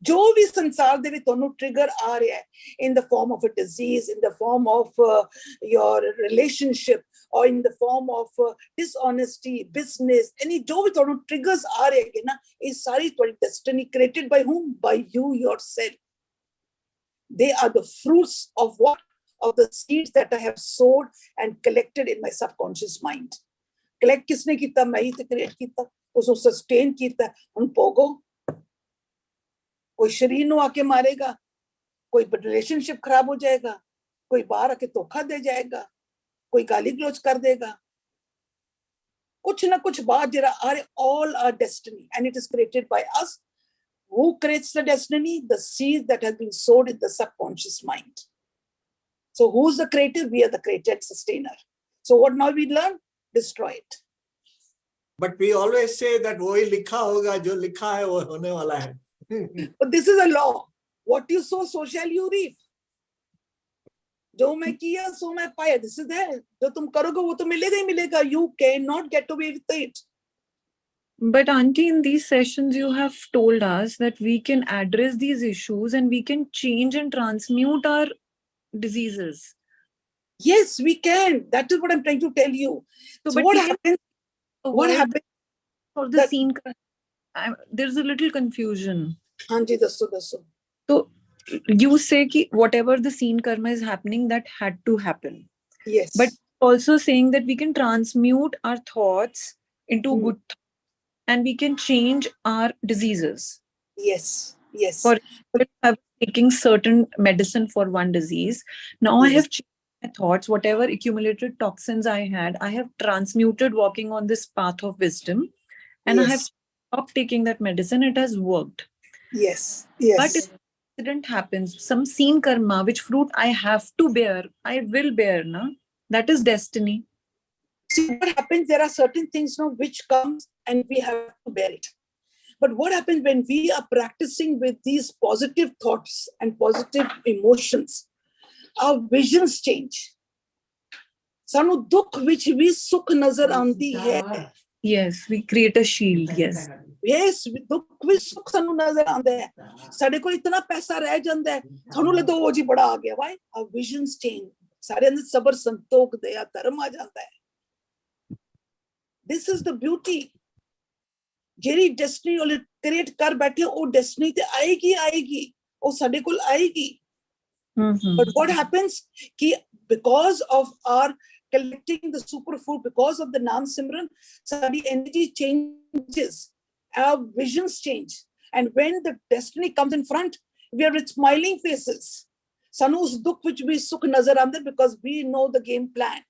जो भी संसार दे विच तोनु ट्रिगर आ रहा है, in the form of a disease, in the form of your relationship, or in the form of dishonesty, business, any जो भी तोनु triggers आ रहे हैं ना, ये सारी तुम्हारी destiny created by whom? By you yourself. They are the fruits of what? Of the seeds that I have sowed and collected in my subconscious mind. Collect किसने किया? मैं ही तो create किया, उसको sustain किया. उन पोगो कोई शरीर नु आके मारेगा, कोई रिलेशनशिप खराब हो जाएगा, कोई बाहर आके धोखा दे जाएगा, कोई गाली गलौज कर देगा, कुछ ना कुछ बात जरा are all our destiny, and it is created by us. Who creates the destiny? The seed that has been sowed in the subconscious mind. So who's the creator? We are the created sustainer. So what now we learn? Destroy it. But we always say that वही लिखा होगा, जो लिखा है वो होने वाला है. But this is a law. What you sow, so shall you reap. जो मैं किया सो मैं पाया. This is there. जो तुम करोगे वो तो मिलेगा ही मिलेगा. You cannot get away with it. But auntie, in these sessions, you have told us that we can address these issues and we can change and transmute our diseases. Yes, we can. That is what I'm trying to tell you. So, So but what even happens? What avoid happens? for the that- scene? There's a little confusion. Hanji, dasso. So you say ki whatever the scene karma is happening, that had to happen. Yes. But also saying that we can transmute our thoughts into good thoughts and we can change our diseases. Yes. Yes. For example, I was taking certain medicine for one disease. Now I have changed my thoughts. Whatever accumulated toxins I had, I have transmuted walking on this path of wisdom. And I have Yes. stopped taking that medicine. It has worked. Yes. But Yes. if accident happens, some scene karma, which fruit I have to bear, I will bear. Na? That is destiny. See what happens? There are certain things now which comes and we have to bear it. But what happens when we are practicing with these positive thoughts and positive emotions? Our visions change. Sanu dukh which we sukh nazar aandi hai. Yes, we create a shield. Yes. Yes, dukh which sukh sanu nazar aanda hai. Sade ko itna paisa reh janda hai. Thanu le to wo ji bada aa gaya. Why? Our visions change. Sare andar sabar, santokh, daya, dharm aa jata hai. This is the beauty. ਜਿਹੜੀ destiny ਉਹ create ਕਰ ਬੈਠੇ ਉਹ destiny ਤੇ ਆਏਗੀ ਉਹ ਸਾਡੇ ਕੋਲ ਆਏਗੀ. But what happens ki because of our collecting the superfood, because of the Naam Simran, sadi energy changes, our visions change, and when the destiny comes in front, we are with smiling faces. Sanu us dukh which we sukh nazar aande because we know the game plan.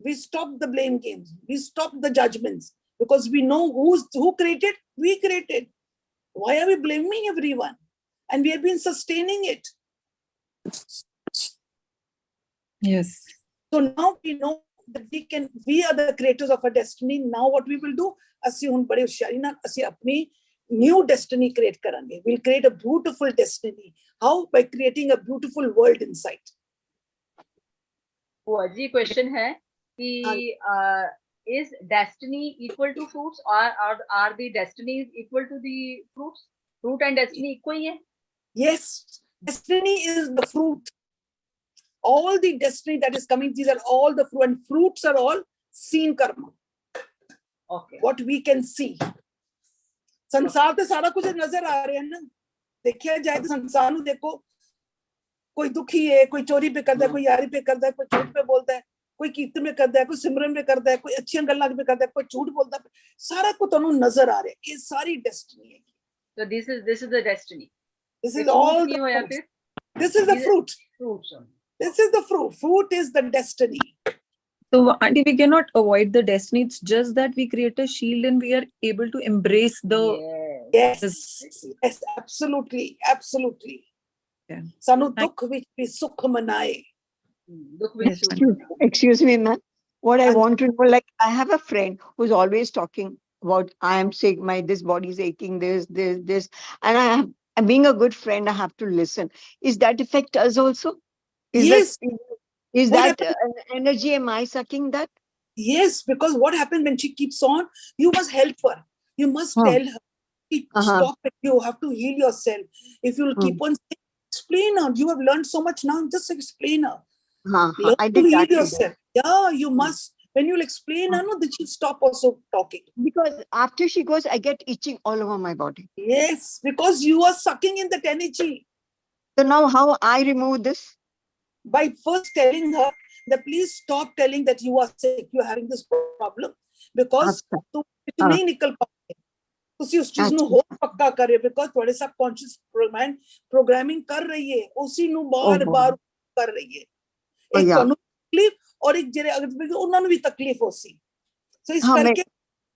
We stop the blame games. We stop the judgments. Because we know who created, we created. Why are we blaming everyone? And we have been sustaining it. Yes. So now we know that we are the creators of our destiny. Now what we will do? Assi hun bade hoshyari ਨਾਲ ਅਸੀਂ ਆਪਣੀ new destiny create ਕਰਾਂਗੇ. We'll create a beautiful destiny. How? By creating a beautiful world inside. वो अजी question है कि is destiny equal to fruits or are the destinies equal to the fruits? Fruit and destiny equal ही है? Yes, destiny is the fruit. All the destiny that is coming, these are all the fruit, and fruits are all seen karma. Okay. What we can see. संसार तो सारा कुछ नजर आ रहे हैं ना. देखिया जाए तो संसार ਨੂੰ देखो. कोई दुखी है, कोई चोरी पे करता है, कोई यारी पे करता है, कोई झूठ पे बोलता है, कोई कीर्तन में करता है, कोई सिमरन में करता है, कोई अच्छी गल्लां में करता है, कोई झूठ बोलता है. सारा कुछ ਤੁਹਾਨੂੰ नजर आ रहा है. ये सारी डेस्टिनी है. So this is the destiny. This is all नहीं होया the फिर? This is the fruit. Fruits. This is the fruit. Fruit is the destiny. So, auntie, we cannot avoid the destiny. It's just that we create a shield and we are able to embrace the. Yes, yes, absolutely, absolutely. Yeah. Sanu dukh vich bhi sukh manaye. Excuse me, ma'am. What I want to know, like, I have a friend who's always talking about, I am sick, this body is aching, this, and I'm being a good friend, I have to listen. Is that affect us also? Yes. Is What that energy, am I sucking that? Yes, because what happens when she keeps on, you must help her. You must tell her, stop it. You have to heal yourself. If you'll keep on saying, explain her. You have learned so much now, just explain her. Learn I to did heal that today. yourself. Yeah, you must. When you'll explain her, no, then she'll stop also talking. Because after she goes, I get itching all over my body. Yes, because you are sucking in that energy. So now how I remove this? By first telling her that please stop telling that you are sick, you are having this problem, because tu nahi nikal paoge. ਤੁਸੀਂ ਉਸ ਚੀਜ਼ ਨੂੰ ਹੋਰ ਪੱਕਾ ਕਰ ਰਹੇ ਹੋ because ਤੁਹਾਡੇ ਸਬਕੌਂਸ਼ੀਅਸ ਪ੍ਰੋਗਰਾਮਿੰਗ ਕਰ ਰਹੀ ਹੈ ਉਸੇ ਨੂੰ ਬਾਰ-ਬਾਰ ਕਰ ਰਹੀ ਹੈ ਇੱਕ ਤੁਹਾਨੂੰ ਤਕਲੀਫ ਔਰ ਇੱਕ ਜਿਹੜੇ ਅਗਰ ਉਹਨਾਂ ਨੂੰ ਵੀ ਤਕਲੀਫ ਹੋ ਸੀ ਸੋ ਇਸ ਕਰਕੇ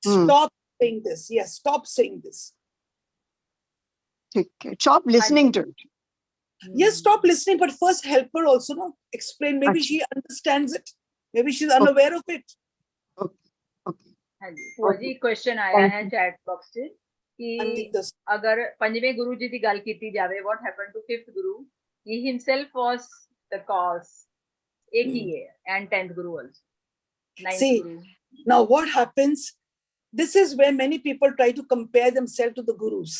stop saying this. Yes, stop saying this. Stop listening to it. Yes, stop listening, but first help her also, no? Explain. Maybe she understands it. Maybe she's unaware of it. ਭੂਆ ਜੀ ਕੁਐਸਚਨ ਆਇਆ ਹੈ chat box 'ਚ ਕਿ ਅਗਰ ਪੰਜਵੇਂ ਗੁਰੂ ਜੀ ਦੀ ਗੱਲ ਕੀਤੀ ਜਾਵੇ what happened to fifth guru he himself was the cause ਇੱਕ ਹੀ ਹੈ and 10th guru also ninth guru. Now what happens, this is where many people try to compare themselves to the gurus,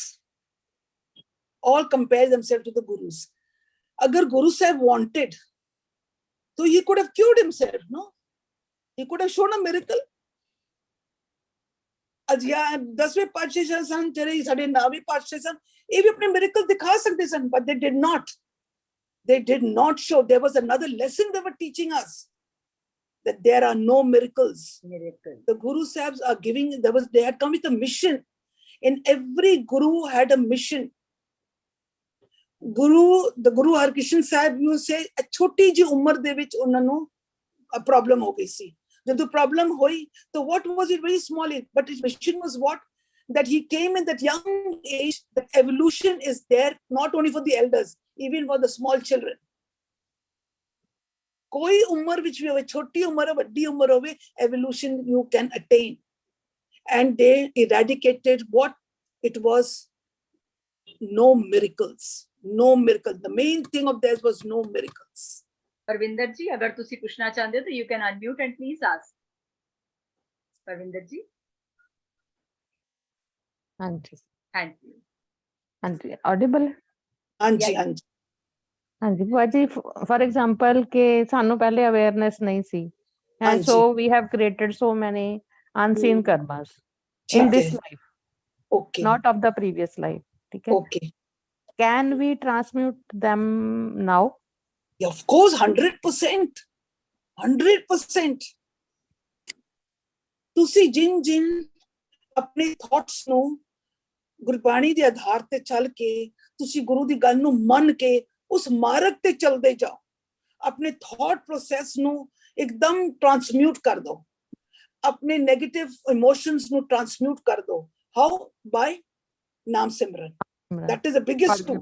all compare themselves to the gurus. Agar Guru Sahib wanted, so he could have cured himself, no? He could have shown a miracle. ਅਜਿਹਾ 10ਵੇਂ ਪਾਤਸ਼ਾਹ ਸਨ ਜਿਹੜੇ ਸਾਡੇ 9ਵੇਂ ਪਾਤਸ਼ਾਹ ਸਨ ਇਹ ਵੀ ਆਪਣੇ miracle ਦਿਖਾ ਸਕਦੇ ਸਨ but they did not show. There was another lesson they were teaching us, that there are no miracles. The Guru Sahibs are giving, they had come with a mission, and every Guru had a mission. The Guru Harkrishan Sahib, you say ਛੋਟੀ ਜਿਹੀ ਉਮਰ ਦੇ ਵਿੱਚ ਉਹਨਾਂ ਨੂੰ problem ਹੋ ਗਈ ਸੀ ਜਦੋਂ ਪ੍ਰੋਬਲਮ ਹੋਈ so what was it, very small, but his mission was what, that he came in that young age, that evolution is there not only for the elders, even for the small children. ਕੋਈ ਉਮਰ ਵਿੱਚ ਵੀ ਹੋਵੇ ਛੋਟੀ ਉਮਰ ਹੋਵੇ ਵੱਡੀ ਉਮਰ ਹੋਵੇ evolution you can attain, and they eradicated what it was, no miracles. The main thing of theirs was no miracles. Parvinder जी अगर तुसी पूछना चाहते हो तो you can unmute and please ask. Parvinder जी हाँ जी thank you. हाँ जी audible हाँ जी हाँ जी हाँ जी बुआ जी for example के सानू पहले awareness नहीं सी and so we have created so many unseen karmas in this life, okay, not of the previous life. ठीक है, okay, can we transmute them now? yeah, of course, 100%. ਤੁਸੀਂ ਜਿਨ ਆਪਣੇ ਥਾਟਸ ਨੂੰ ਗੁਰਬਾਣੀ ਦੇ ਆਧਾਰ ਤੇ ਚੱਲ ਕੇ ਤੁਸੀਂ ਗੁਰੂ ਦੀ ਗੱਲ ਨੂੰ ਮੰਨ ਕੇ ਉਸ ਮਾਰਗ ਤੇ ਚੱਲਦੇ ਜਾਓ ਆਪਣੇ ਥਾਟ ਪ੍ਰੋਸੈਸ ਨੂੰ ਇੱਕਦਮ ਟ੍ਰਾਂਸਮਿਊਟ ਕਰ ਦਿਓ ਆਪਣੇ 네ਗੇਟਿਵ ਇਮੋਸ਼ਨਸ ਨੂੰ ਟ੍ਰਾਂਸਮਿਊਟ ਕਰ ਦਿਓ ਹਾਊ ਬਾਈ ਨਾਮ ਸਿਮਰਨ that is the biggest tool.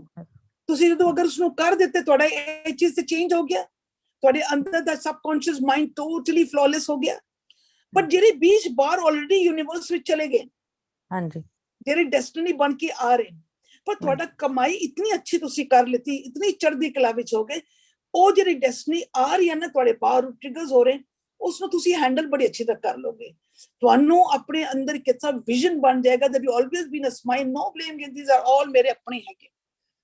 ਤੁਸੀਂ ਜਦੋਂ ਅਗਰ ਉਸਨੂੰ ਕਰ ਦਿੱਤੇ ਤੁਹਾਡਾ ਇਹ ਚੀਜ਼ ਤੇ ਚੇਂਜ ਹੋ ਗਿਆ ਤੁਹਾਡੇ ਅੰਦਰ ਦਾ ਸਬਕੌਂਸ਼ੀਅਸ ਮਾਈਂਡ ਟੋਟਲੀ ਫਲॉलेस ਹੋ ਗਿਆ ਪਰ ਜਿਹੜੇ ਬੀਜ ਬਾਹਰ ਆਲਰੇਡੀ ਯੂਨੀਵਰਸ ਵਿੱਚ ਚਲੇ ਗਏ ਹਾਂਜੀ ਜਿਹੜੇ ਡੈਸਟੀਨੀ ਬਣ ਕੇ ਆ ਰਹੇ ਪਰ ਤੁਹਾਡਾ ਕਮਾਈ ਇਤਨੀ ਅੱਛੀ ਤੁਸੀਂ ਕਰ ਲਈ ਇਤਨੀ ਚੜ੍ਹਦੀ ਕਲਾ ਵਿੱਚ ਹੋ ਗਏ ਉਹ ਜਿਹੜੀ ਡੈਸਟੀਨੀ ਆ ਰਹੀ ਹੈ ਨਾ ਤੁਹਾਡੇ ਬਾਹਰ ਟ੍ਰਿਗਰਸ ਹੋ ਰਹੇ ਉਸ ਨੂੰ ਤੁਸੀਂ ਹੈਂਡਲ ਬੜੀ ਅੱਛੀ ਤਰ੍ਹਾਂ ਕਰ ਲੋਗੇ ਤੁਹਾਨੂੰ ਆਪਣੇ ਅੰਦਰ ਕਿਤਨਾ ਵਿਜ਼ਨ ਬਣ ਜਾਏਗਾ that you always been a smile, no blame, these are all ਮੇਰੇ ਆਪਣੇ ਹੈਗੇ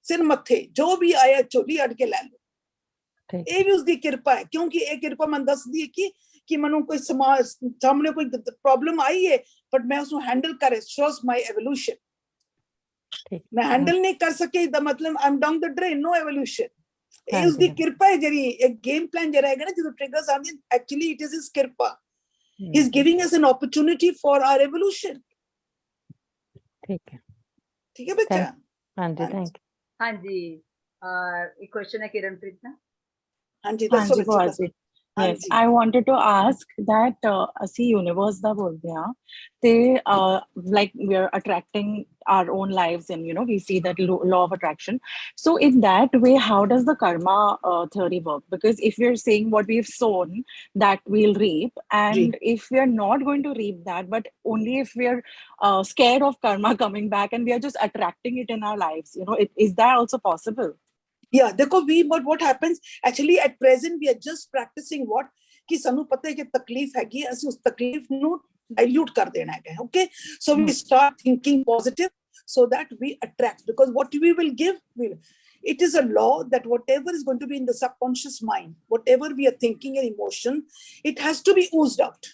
ਸਿਰ ਮੱਥੇ ਜੋ ਵੀ ਆਇਆ ਝੋਲੀ ਅੜ ਕੇ ਲੈ ਲਓ ਇਹ ਵੀ ਉਸਦੀ ਕਿਰਪਾ ਹੈ ਕਿਉਂਕਿ ਇਹ ਕਿਰਪਾ ਮੈਨੂੰ ਦੱਸਦੀ ਹੈ ਕਿ ਮੈਨੂੰ ਕੋਈ ਸਾਹਮਣੇ ਕੋਈ ਪ੍ਰੋਬਲਮ ਆਈ ਹੈ ਬਟ ਮੈਂ ਉਸਨੂੰ ਹੈਂਡਲ ਕਰੇ shows my evolution. ਮੈਂ ਹੈਂਡਲ ਨਹੀਂ ਕਰ ਸਕੇ ਦਾ ਮਤਲਬ I'm down the drain, no evolution. ਇਹ ਉਸਦੀ ਕਿਰਪਾ ਹੈ ਜਿਹੜੀ ਇੱਕ ਗੇਮ ਪਲਾਨ ਜਿਹੜਾ ਹੈਗਾ ਨਾ ਜਦੋਂ ਟ੍ਰਿਗਰਸ ਆਉਂਦੇ ਐਕਚੁਅਲੀ ਇਟ ਇਜ਼ ਹਿਸ ਕਿਰਪਾ he is giving us an opportunity for our evolution. ठीक है बच्चा हाँ जी थैंक यू हाँ जी एक क्वेश्चन है किरणप्रीत का हाँ जी दसो बच्चा Yes, I wanted to ask that ਅਸੀਂ universe ਦਾ ਬੋਲਦੇ ਹਾਂ ਤੇ like we are attracting our own lives and we see that law of attraction. So in that way, how does the karma theory work? Because if we're saying what we've sown that we'll reap, and if we are not going to reap that, but only if we are scared of karma coming back and we are just attracting it in our lives, is that also possible? Yeah, but what happens actually at present we are just practicing what ki sanu pata hai ki taklif hai assi us taklif nu dilute kar dena hai. Okay, so we start thinking positive so that we attract, because what we will give it is a law that whatever is going to be in the subconscious mind, whatever we are thinking and emotion, it has to be oozed out.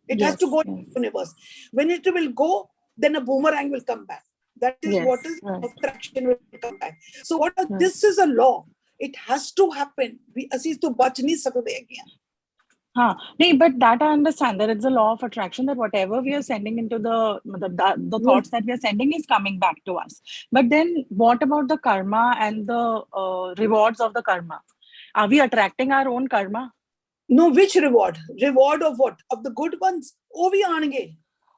It has to go to the universe. When it will go, then a boomerang will come back. That is what is attraction will come back. So this is a law. It has to happen. We assi to bach nahi sakde hain. No, but that I understand that it's a law of attraction that whatever we are sending into the thoughts that we are sending is coming back to us. But then what about the karma and the rewards of the karma? Are we attracting our own karma? No, which reward? Reward of what? Of the good ones? Oh, we aren't.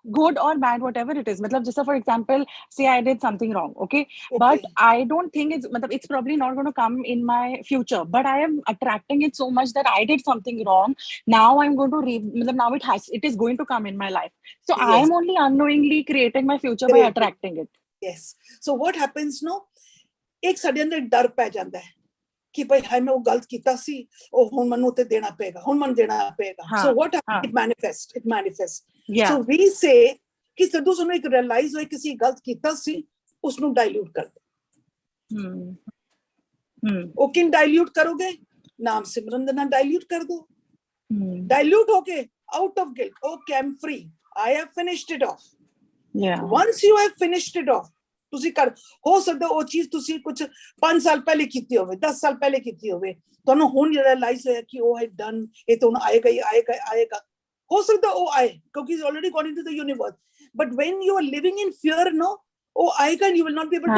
Good or bad, whatever it is. Matlab, just for example, say I did something wrong, okay? But I don't think it's probably not going to come in my future. But I am attracting it so much that I did something wrong. Now I'm going to now it is going to come in my life. So I am only unknowingly creating my future by attracting it. Yes. So what happens, no? एक ਸਾਡੇ ਅੰਦਰ ਡਰ ਪੈ ਜਾਂਦਾ ਹੈ ਕਿ ਭਾਈ ਹਾਏ ਮੈਂ ਉਹ ਗਲਤ ਕੀਤਾ ਸੀ ਉਹ ਹੁਣ ਮੈਨੂੰ ਤੇ ਦੇਣਾ ਪਏਗਾ ਹੁਣ ਮੈਨੂੰ ਦੇਣਾ ਪਏਗਾ so what happens, it manifests so we say ਕਿ ਜਦੋਂ ਸਾਨੂੰ ਇੱਕ ਰਿਅਲਾਈਜ਼ ਹੋਏ ਕਿਸੇ ਗਲਤ ਕੀਤਾ ਸੀ ਉਸ ਨੂੰ ਡਾਇਲੂਟ ਕਰ ਦੋ ਉਹ ਕਿਨ ਡਾਇਲੂਟ ਕਰੋਗੇ ਨਾਮ ਸਿਮਰਨ ਦੇ ਨਾਲ ਡਾਇਲੂਟ ਕਰ ਦੋ ਡਾਇਲੂਟ ਹੋ ਕੇ out of guilt okay I'm free I have finished it off once you have finished it off ਤੁਸੀਂ ਕਰ ਹੋ ਸਕਦਾ ਉਹ ਚੀਜ਼ ਤੁਸੀਂ ਕੁਝ 5 ਸਾਲ ਪਹਿਲੇ ਕੀਤੀ ਹੋਵੇ 10 ਸਾਲ ਪਹਿਲੇ ਕੀਤੀ ਹੋਵੇ ਤੁਹਾਨੂੰ ਹੁਣ ਰਿਅਲਾਈਜ਼ ਹੋਇਆ ਕਿ ਉਹ ਹੈ ਡਨ ਇਹ ਤਾਂ ਹੁਣ ਆਏਗਾ ਹੋ ਸਕਦਾ ਉਹ ਆਏ ਕਿਉਂਕਿ is already gone into the universe but when you are living in fear no ਉਹ ਆਏਗਾ you will not be able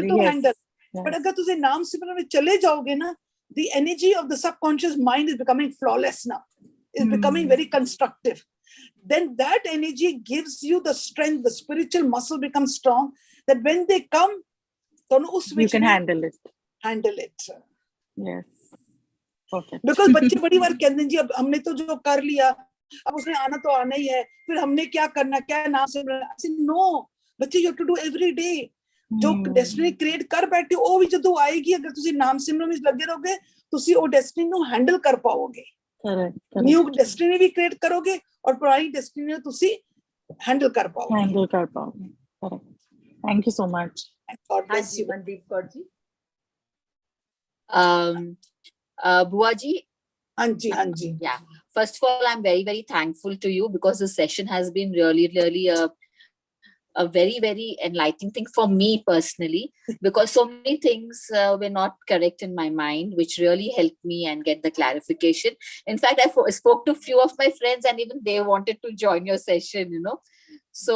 to handle but ਅਗਰ ਤੁਸੀਂ ਨਾਮ ਸਿਮਰਨ ਵਿੱਚ ਚਲੇ ਜਾਓਗੇ ਨਾ the energy of the subconscious mind is becoming flawless now, is becoming very constructive. Then that energy gives you the strength, the spiritual muscle becomes strong, that when they come, you can handle it. Yes. Okay. Because बच्चे बड़ी बार कहते हैं जी अब हमने तो जो कर लिया अब उसने आना तो आना ही है फिर हमने क्या करना क्या नाम से no बच्चे you have to do every day जो ਡੈਸਟੀਨੀ ਕ੍ਰੀਏਟ ਕਰ ਬੈਠੇ ਉਹ ਵੀ ਜਦੋਂ ਆਏਗੀ ਅਗਰ ਤੁਸੀਂ ਨਾਮ ਸਿਮਰਨ ਵਿੱਚ ਲੱਗੇ ਰਹੋਗੇ ਤੁਸੀਂ ਉਹ ਡੈਸਟੀਨੀ ਨੂੰ ਹੈਂਡਲ ਕਰ ਪਾਓਗੇ ਨਿਊ ਡੈਸਟੀਨੀ ਵੀ ਕ੍ਰੀਏਟ ਕਰੋਗੇ ਔਰ ਪੁਰਾਣੀ ਡੈਸਟੀਨੀ ਨੂੰ ਤੁਸੀਂ ਹੈਂਡਲ ਕਰ ਪਾਓਗੇ correct thank you so much God bless you Mandeep Kaur ji Buaji Anji yeah first of all I'm very very thankful to you because the session has been really a very, very enlightening thing for me personally, because so many things were not correct in my mind, which really helped me and get the clarification. In fact, I spoke to a few of my friends and even they wanted to join your session, you know. So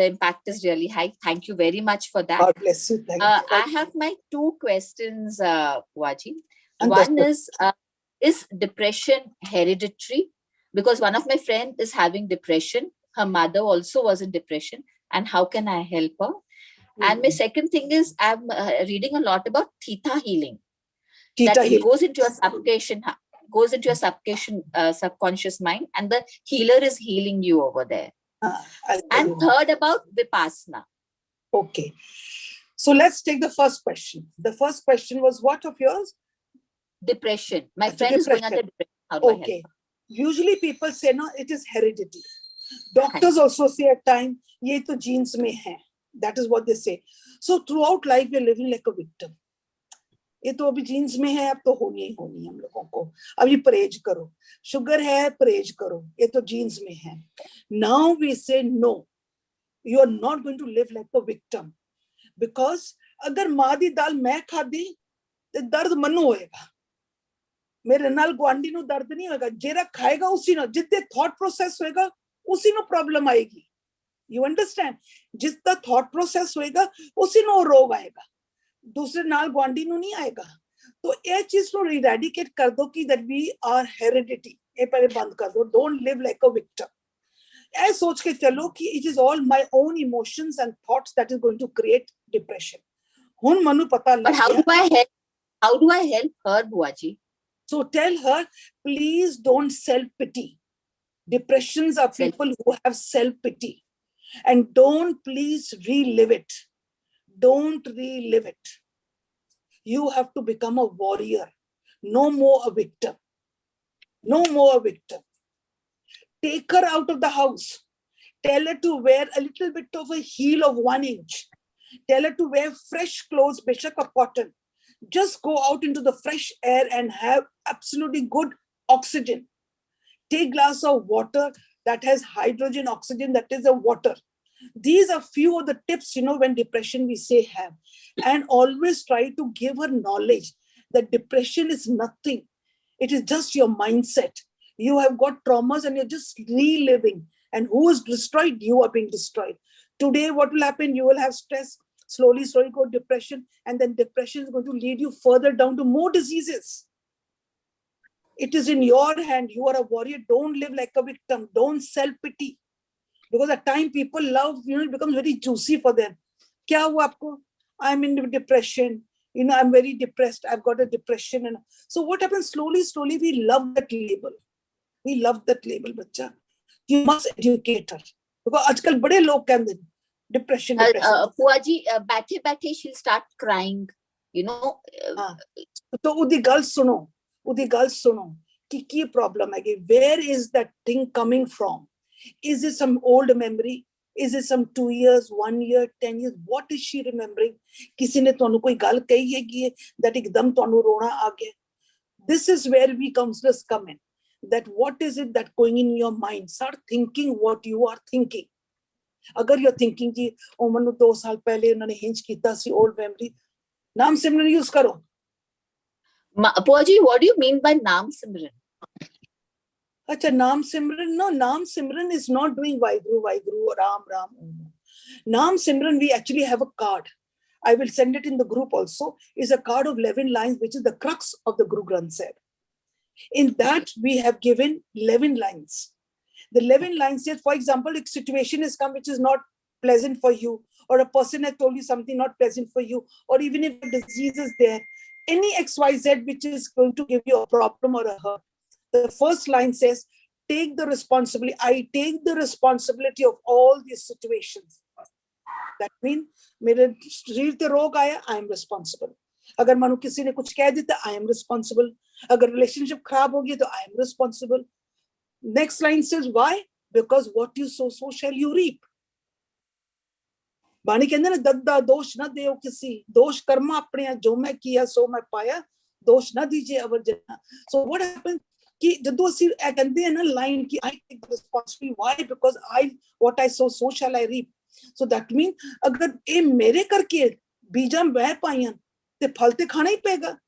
the impact is really high. Thank you very much for that. God bless you. Thank you. I have my 2 questions, Buaji. One is depression hereditary? Because one of my friends is having depression. Her mother also was in depression. And how can I help her? And my second thing is I'm reading a lot about theta healing. It goes into your subconscious mind, and the healer is healing you over there. And third about vipassana. Okay, so let's take the first question. The first question was what of yours? Depression. My friend is going under depression. How do I help her? Usually people say no, it is heredity. Doctors also say at times ये तो genes में है. That is what they say. So throughout life we are living like a victim. ये तो अभी genes में है अब तो होनी ही होनी हम लोगों को अभी परहेज करो शुगर है परहेज करो ये तो genes में है. Now we say no, you are not going to live like a victim because अगर माँ दी दाल मैं खादी तो दर्द मनु होएगा मेरे नाल गुआंढी ਨੂੰ दर्द नहीं होएगा जेरा खाएगा उसी ਨੂੰ जितने thought process होएगा उसी ਨੂੰ प्रॉब्लम आएगी. You understand? जिसका thought process होएगा उसी ਨੂੰ रोग आएगा दूसरे नाल गुआंढी ਨੂੰ नहीं आएगा. तो ये चीज को eradicate कर दो कि that we are heredity. ये पहले बंद कर दो. Don't live like a victim. ऐ सोच के चलो कि it is all my own emotions and thoughts that is going to create depression. हुन मनु पता लग गया. How do I help her, Buaji? So tell her, please don't self-pity. Depressions are people who have self-pity. And don't please relive it. Don't relive it. You have to become a warrior. No more a victim. No more a victim. Take her out of the house. Tell her to wear a little bit of a heel of 1 inch. Tell her to wear fresh clothes, beshak of cotton. Just go out into the fresh air and have absolutely good oxygen. Take a glass of water that has hydrogen, oxygen, that is a water. These are few of the tips, you know, when depression we say have. And always try to give her knowledge that depression is nothing. It is just your mindset. You have got traumas and you're just reliving. And who is destroyed? You are being destroyed. Today, what will happen? You will have stress, slowly go depression, and then depression is going to lead you further down to more diseases. It is in your hand. You are a warrior. Don't live like a victim. Don't self-pity. Because at time people love, it becomes very juicy for them. Kya hua aapko? I'm in depression. I'm very depressed. I've got a depression. And so what happens? Slowly, we love that label. We love that label, bacha. You must educate her. Because aajkal bade log kehte hain, depression. Puaji, baithe she'll start crying, So udi gal suno. Ki problem hai? Where is that thing coming from? Is it some old memory? Is it some 2 years, 1 year, 10 years? What is she remembering? Kisi ne tonu koi gal kahi hai ki that ekdam tonu rona aa gaya. This is where we counselors come in. That what is it that going in your mind? Start thinking what you are thinking. Agar you're thinking ki oh manu 2 saal pehle unhone hinge kita si old memory, naam Simran use karo. Puaji, what do you mean by Naam Simran? Acha, Naam Simran? No, Naam Simran is not doing Vaheguru, Ram, Ram. Naam Simran, we actually have a card. I will send it in the group also. Is a card of 11 lines, which is the crux of the Guru Granth Sahib. In that, we have given 11 lines. The 11 lines says, for example, if situation has come which is not pleasant for you, or a person has told you something not pleasant for you, or even if a disease is there, any XYZ which is going to give you a problem or a hurt. The first line says, take the responsibility. I take the responsibility of all these situations. That means, मेरे शरीर ते रोग आया, I am responsible. अगर मानो किसी ने कुछ कह दिया, I am responsible. अगर relationship खराब हो गया, तो I am responsible. Next line says, why? Because what you sow, so shall you reap. बाणी कहते ना, दद्दा दोष ना देओ किसी, दोष कर्मा अपने, जो मैं किया सो मैं पाया, दोष ना दीजिए अवर जना. So what happens? कि जदों ਅਸੀਂ ਇਹ ਕਹਿੰਦੇ ਆ ਨਾ line कि I take the responsibility. Why? Because what I sow, so shall I reap. So that means अगर ये मेरे करके बीजां बह पाइयां ते फल ते खाना ही पेगा.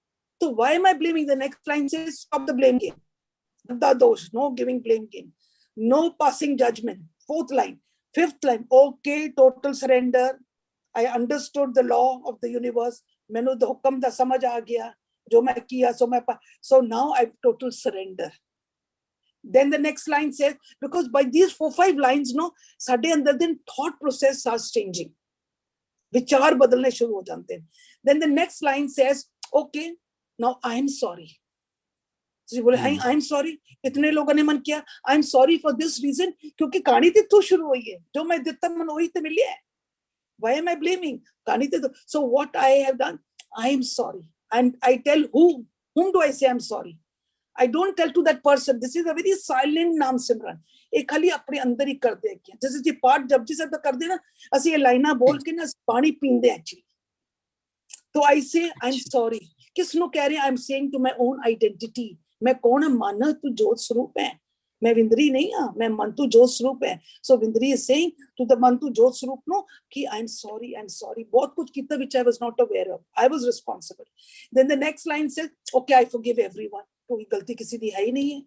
So why am I blaming? The next line says, stop the blame game. दद्दा दोष, no giving blame game, no passing judgment. Fourth line. Fifth line, okay, total surrender. I understood the law of the universe. मैंने तो हुक्म दा समझ आ गया. जो मैं किया सो मैं so now I total surrender. Then the next line says, because by these 4-5 lines, no, साडे अंदर दिन thought process starts changing. विचार बदलने शुरू हो जाते हैं. Then the next line says, okay, now I am sorry. So बोले, I am sorry. इतने लोगों ने मन किया, I am sorry for this reason, क्योंकि कहानी थी तो शुरू हुई है. जो मैं दिता मन वही तो मिली है. Why am I blaming? कहानी थी तो. So what I have done, I am sorry. And I tell whom do I say I'm sorry? I don't tell to that person. This is a very silent Naam Simran. एक खाली अपने अंदर ही कर दे क्या. जैसे जी पाठ जपजी साहब कर दे ना, ਅਸੀਂ ਇਹ ਲਾਈਨਾਂ ਬੋਲ ਕੇ ਨਾ ਪਾਣੀ ਪੀਂਦੇ actually. तो I say I'm sorry. किस नु कह रहे हैं? I'm saying to my own identity. मैं कौन है? मन तू जोत स्वरूप है. मैं विंदरी नहीं हाँ, मैं मन तू जोत स्वरूप है. So Vindri is saying to the मन तू जोत स्वरूप नो कि I'm sorry. बहुत कुछ किया which I was not aware of. I was responsible. Then the next line says, okay, I forgive everyone. कोई गलती किसी दी है ही नहीं है.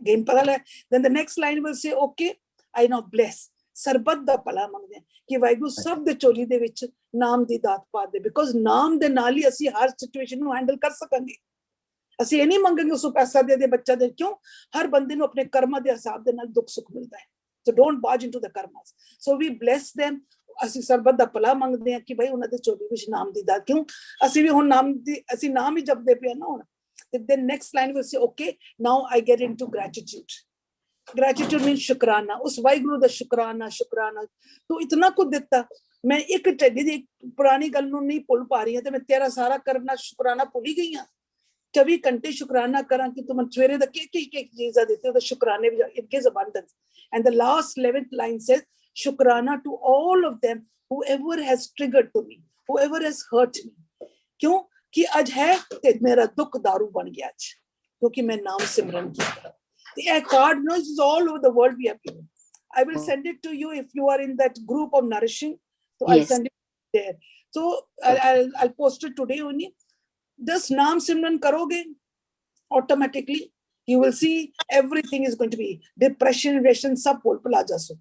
Game पता है. Then the next line will say, okay, I now bless. ਸਰਬੱਤ ਦਾ ਭਲਾ ਮੰਗਦੇ ਹਾਂ ਕਿ ਵਾਹਿਗੁਰੂ ਸਭ ਦੇ ਝੋਲੀ ਦੇ ਵਿੱਚ ਨਾਮ ਦੀ ਦਾਤ ਪਾ ਦੇ. ਬਿਕੋਜ਼ ਨਾਮ ਦੇ ਨਾਲ ਹੀ ਅਸੀਂ ਹਰ ਸਿਚੁਏਸ਼ਨ ਨੂੰ ਹੈਂਡਲ ਕਰ ਸਕਾਂਗੇ. ਅਸੀਂ ਇਹ ਨਹੀਂ ਮੰਗਾਂਗੇ ਉਸ ਨੂੰ ਪੈਸਾ ਦੇ ਬੱਚਾ ਦੇ. ਕਿਉਂ? ਹਰ ਬੰਦੇ ਨੂੰ ਆਪਣੇ ਕਰਮਾਂ ਦੇ ਹਿਸਾਬ ਦੇ ਨਾਲ ਦੁੱਖ ਸੁੱਖ ਮਿਲਦਾ ਹੈ. So don't barge into the karmas. So we bless them. ਅਸੀਂ ਸਰਬੱਤ ਦਾ ਭਲਾ ਮੰਗਦੇ ਹਾਂ ਕਿ ਭਾਈ ਉਹਨਾਂ ਦੇ ਝੋਲੀ ਵਿੱਚ ਨਾਮ ਦੀ ਦਾਤ. ਕਿਉਂ? ਅਸੀਂ ਵੀ ਹੁਣ ਨਾਮ ਦੀ ਅਸੀਂ ਨਾਮ ਹੀ ਜਪਦੇ ਪਏ ਨਾ ਹੁਣ. The next line will say, okay, now I get into gratitude. Gratitude means शुक्राना. उस वाहिगुरु दा शुक्राना. तो इतना कुछ दिता. मैं एक टेडी दी पुरानी गल नूं नहीं भुल पा रही हां ते मैं तेरा सारा करना शुक्राना भुल ही गई हां. 24 घंटे शुक्राना करा कि तुम सवेरे दा के चीज़ां दित्ते हो. शुक्राने भी it gives abundance. And the last 11th line says, शुक्राना to all of them, whoever has triggered to me, whoever has hurt me. क्यों? कि आज है ते मेरा दुख दारू बन गया आज, क्योंकि मैं नाम सिमरन किया. The card, no, is all over the world we have given. I will send it to you if you are in that group of nourishing. So I'll send it there. So I'll post it today only. Just Naam Simran karoge. automatically you will see everything is going to be depression, sab pula jaso.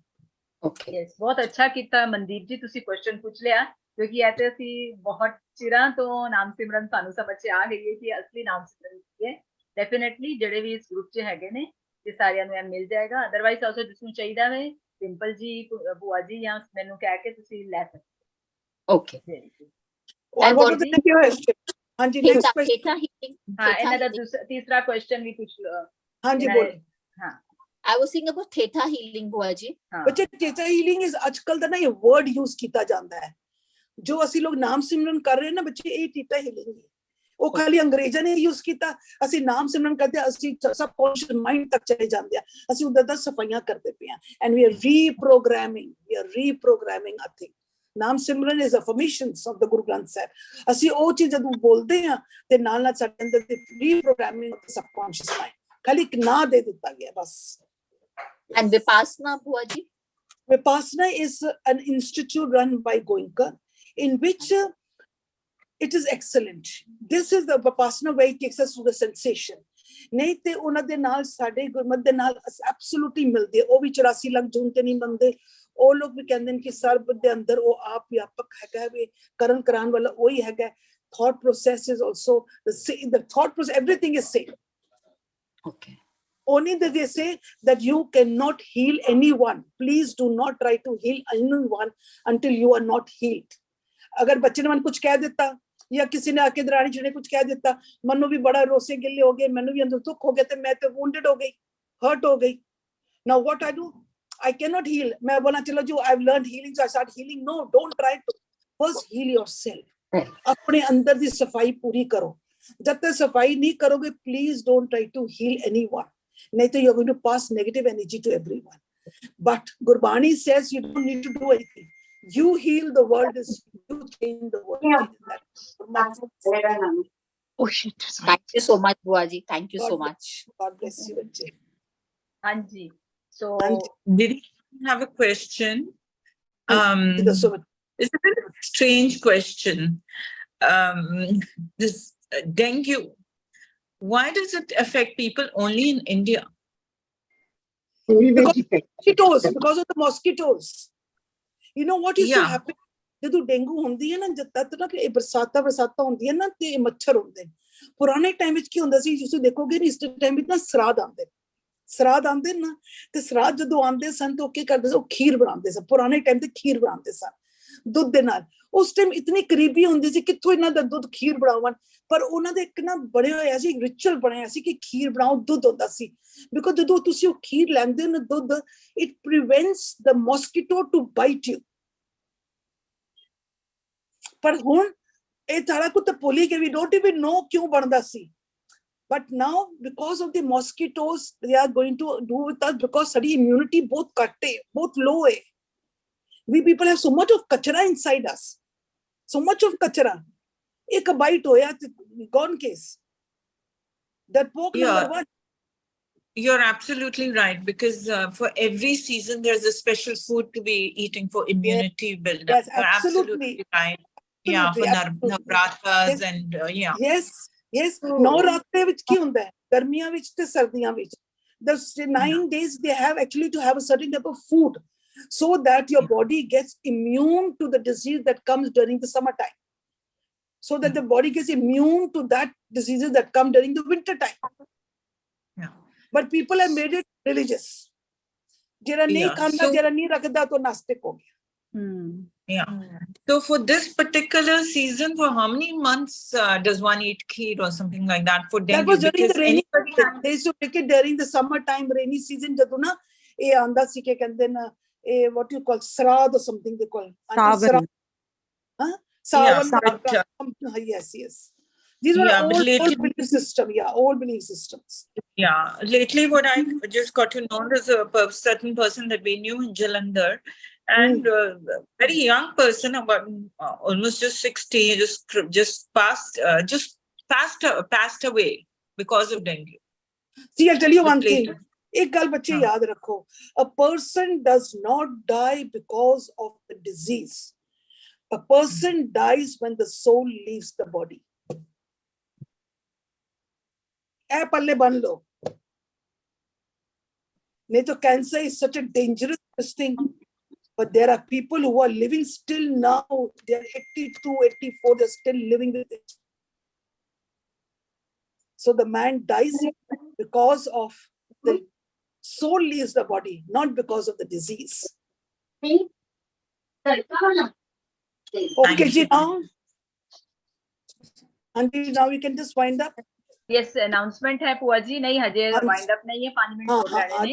Okay. Yes, ਬਹੁਤ ਅੱਛਾ ਕੀਤਾ ਮਨਦੀਪ ਜੀ, ਤੁਸੀਂ question ਪੁੱਛ ਲਿਆ, ਕਿਉਂਕਿ ਇਹ ਤੇ ਅਸੀਂ ਬਹੁਤ ਚਿਰਾਂ ਤੋਂ ਨਾਮ ਸਿਮਰਨ ਸਾਨੂੰ ਸਮਝ ਚ ਆ ਗਈ ਹੈ ਕਿ ਅਸਲੀ ਨਾਮ ਸਿਮਰਨ ਕੀ ਹੈ। ਡੈਫੀਨਿਟਲੀ ਜਿਹੜੇ ਵੀ ਇਸ ਗਰੁੱਪ ਚ ਹੈਗੇ ਨੇ ਤੇ ਸਾਰਿਆਂ ਨੂੰ ਇਹ ਮਿਲ ਜਾਏਗਾ। ਅਦਰਵਾਈਜ਼ ਆਲਸੋ ਜਿਸ ਨੂੰ ਚਾਹੀਦਾ ਹੈ ਸਿੰਪਲ ਜੀ, ਭੂਆ ਜੀ ਜਾਂ ਮੈਨੂੰ ਕਹਿ ਕੇ ਤੁਸੀਂ ਲੈ ਸਕਦੇ Okay. Or And what what was the we- next question? Hanji, next Theta, question. theta healing. ਹਾਂ theta ਇਹਨਾਂ ਦਾ healing. ਤੀਸਰਾ ਕੁਐਸਚਨ ਵੀ ਪੁੱਛ ਲਓ। Hanji, ਇਹਨਾਂ bol. ਨੇ- ਹਾਂ I was saying about theta healing, Buaji. ਹਾਂ ਬੱਚੇ theta healing is ਅੱਜਕੱਲ ਦਾ ਨਾ ਇਹ word use ਕੀਤਾ ਜਾਂਦਾ ਹੈ। ਜੋ ਅਸੀਂ ਲੋਕ ਨਾਮ ਸਿਮਰਨ ਕਰ ਰਹੇ ਨਾ ਬੱਚੇ, ਇਹ theta healing ਹੈ। ਉਹ ਖਾਲੀ ਅੰਗਰੇਜ਼ਾਂ ਨੇ ਯੂਜ਼ ਕੀਤਾ, ਅਸੀਂ ਨਾਮ ਸਿਮਰਨ ਕਰਦੇ ਹਾਂ, ਅਸੀਂ ਸਬਕੌਂਸ਼ੀਅਸ ਮਾਈਂਡ ਤੱਕ ਚਲੇ ਜਾਂਦੇ ਆ, ਅਸੀਂ ਉਹਦਾ ਦਾ ਸਫਾਈਆਂ ਕਰਦੇ ਪਏ ਆ। ਐਂਡ ਵੀ ਆਰ ਰੀਪ੍ਰੋਗਰਾਮਿੰਗ ਆ ਥਿੰਗ। ਨਾਮ ਸਿਮਰਨ is ਅਫਰਮੇਸ਼ਨਸ of the Guru Granth Sahib. ਅਸੀਂ ਉਹ ਚੀਜ਼ ਜਦੋਂ ਬੋਲਦੇ ਆ ਤੇ ਨਾਲ ਨਾਲ ਸਾਡੇ ਅੰਦਰ ਦੀ ਰੀਪ੍ਰੋਗਰਾਮਿੰਗ ਆਫ ਸਬਕੌਂਸ਼ੀਅਸ ਮਾਈਂਡ, ਖਾਲੀ ਇੱਕ ਨਾਂ ਦੇ ਦਿੱਤਾ ਗਿਆ ਬਸ। And Vipassana, Buaji. Vipassana is an institute run by Goenka, in which it is excellent. This is the Vipassana where it takes us to the sensation. ਨਹੀਂ ਤੇ ਉਹਨਾਂ ਦੇ ਨਾਲ ਸਾਡੇ ਗੁਰਮਤਿ ਦੇ ਨਾਲ ਐਬਸੋਲੂਟਲੀ ਮਿਲਦੇ। ਉਹ ਵੀ 84 ਲੱਖ ਜੂਨ ਤੇ ਨਹੀਂ ਮੰਨਦੇ। ਉਹ ਲੋਕ ਵੀ ਕਹਿੰਦੇ ਨੇ ਕਿ ਸਰਬ ਦੇ ਅੰਦਰ ਉਹ ਆਪ ਵਿਆਪਕ ਹੈਗਾ ਵੇ, ਕਰਨ ਕਰਾਉਣ ਵਾਲਾ ਉਹੀ ਹੈਗਾ। Thought process is also the same. The thought process, everything is same. Okay. Only that they say that you cannot heal anyone. Please do not try to heal anyone until you are not healed. अगर बच्चे ने मन कुछ कह देता या किसी ने आके दरानी जी ने कुछ कह देता, मनु भी बड़ा रोसे गिले हो गए, मैनू भी अंदर दुख हो गया, तो मैं तो wounded हो गई, hurt हो गई. Now what I do? I cannot heal. मैं बोला चलो जो I've learned healing, so I start healing. No, don't try to. First heal yourself. अपने अंदर दी सफाई पूरी करो। जब तक सफाई नहीं करोगे, please don't try to heal anyone. नहीं तो you're going to pass negative energy to everyone. But Gurbani says you don't need to do anything. You heal the world, you change the world. Oh shit. Thank you so much, Buaji. Thank you so God much. God bless you, Vijay. ਹਾਂਜੀ ਸੋ Did you have a question? Thank you so much. It's a bit of a strange question. This dengue, why does it affect people only in India? Because of the mosquitoes. You know what used to Yeah. happen? ਜਦੋਂ dengue ਹੁੰਦੀ ਹੈ ਨਾ, ਜਦ ਤੱਕ ਨਾ ਕਿ ਇਹ ਬਰਸਾਤਾਂ ਹੁੰਦੀਆਂ ਨਾ ਤੇ ਮੱਛਰ ਹੁੰਦੇ ਨੇ। ਪੁਰਾਣੇ ਟਾਈਮ ਵਿੱਚ ਕੀ ਹੁੰਦਾ ਸੀ, ਤੁਸੀਂ ਦੇਖੋਗੇ ਨਾ ਇਸ ਟਾਈਮ ਵਿੱਚ ਨਾ ਸਰਾਧ ਆਉਂਦੇ ਨਾ, ਤੇ ਸਰਾਧ ਜਦੋਂ ਆਉਂਦੇ ਸਨ ਤਾਂ ਉਹ ਕੀ ਕਰਦੇ ਸੀ, ਉਹ ਖੀਰ ਬਣਾਉਂਦੇ ਸਨ। ਪੁਰਾਣੇ ਟਾਈਮ ਤੇ ਖੀਰ ਬਣਾਉਂਦੇ ਸਨ ਦੁੱਧ ਦੇ ਨਾਲ। ਉਸ ਟਾਈਮ ਇਤਨੀ ਕਰੀਬੀ ਹੁੰਦੀ ਸੀ, ਕਿੱਥੋਂ ਇਹਨਾਂ ਦਾ ਦੁੱਧ ਖੀਰ ਬਣਾਉਣ, ਪਰ ਉਹਨਾਂ ਦੇ ਇੱਕ ਨਾ ਬਣਿਆ ਹੋਇਆ ਸੀ, ਰਿਚੁਅਲ ਬਣਿਆ ਸੀ ਕਿ ਖੀਰ ਬਣਾਓ, ਦੁੱਧ ਹੁੰਦਾ ਸੀ। ਬਿਕੋਜ਼ ਜਦੋਂ ਤੁਸੀਂ ਉਹ ਖੀਰ ਲੈਂਦੇ ਹੋ ਨਾ ਦੁੱਧ, it prevents the mosquito to bite you. ਪਰ ਹੁਣ ਇਹ ਸਾਰਾ ਕੁਝ ਤਾਂ ਭੁੱਲ ਹੀ ਗਏ, ਵੀ ਡੋਂਟ ਇਵਨ ਨੋ ਕਿਉਂ ਬਣਦਾ ਸੀ। But now, because of the mosquitoes, they are going to do with us because ਸਾਡੀ immunity ਬਹੁਤ ਘੱਟ ਹੈ, ਬਹੁਤ low ਹੈ। We people have so much of kachara inside us, so much of kachara. ਇੱਕ bite ਹੋਇਆ ਤੇ gone case. That poke number one. You're absolutely right, because for every season there's a special food to be eating for immunity build-up. Yes, You're absolutely. right. Yeah, for Absolutely. navratras Yes. and yeah. Yes. ਨੌਰਾਤਰੇ ਵਿੱਚ ਕੀ ਹੁੰਦਾ ਹੈ, ਗਰਮੀਆਂ ਵਿੱਚ ਤੇ ਸਰਦੀਆਂ ਵਿੱਚ, the 9 days they have actually to have a certain type of food so that your body gets immune to the disease that comes during the summertime, so that the body gets immune to that diseases that come during the winter time. Yeah. But people have made it religious. ਜਿਹੜਾ ਨਹੀਂ Yeah, ਖਾਂਦਾ, so- ਜਿਹੜਾ ਨਹੀਂ ਰੱਖਦਾ ਤਾਂ ਨਾਸਤਿਕ ਹੋ ਗਿਆ। Yeah. So for this particular season, for how many months does one eat kheer or something like that for dengue? That was during the Because rainy anybody season. They used to make it during the summer time, rainy season. ਜਦੋਂ ਨਾ ਇਹ ਆਂਦਾ ਸੀ ਕਿ ਕਹਿੰਦੇ ਨਾ ਇਹ what you call ਸਰਾਧ or something they call. Sawan. Huh? Sawan. but, Yes. These were Yeah, but old lately- belief system. Yeah, old belief systems. Yeah, lately what I just got to know is a certain person that we knew in Jalandhar, and very young person, about almost just 60, just passed away because of dengue. See, I'll tell you one Just thing. later. एक गल बच्चे हाँ. याद रखो. A person does not die because of the disease. A person dies when the soul leaves the body. ए पल्ले बन लो नहीं तो cancer is such a dangerous thing. But there are people who are living still now. They're 82, 84, they're still living with it. So the man dies because of the soul leaves the body, not because of the disease. Okay, ji, now we can just wind up. Yes, announcement है पुआ जी, नहीं हजे wind up नहीं है, 5 minute हो जाने ने।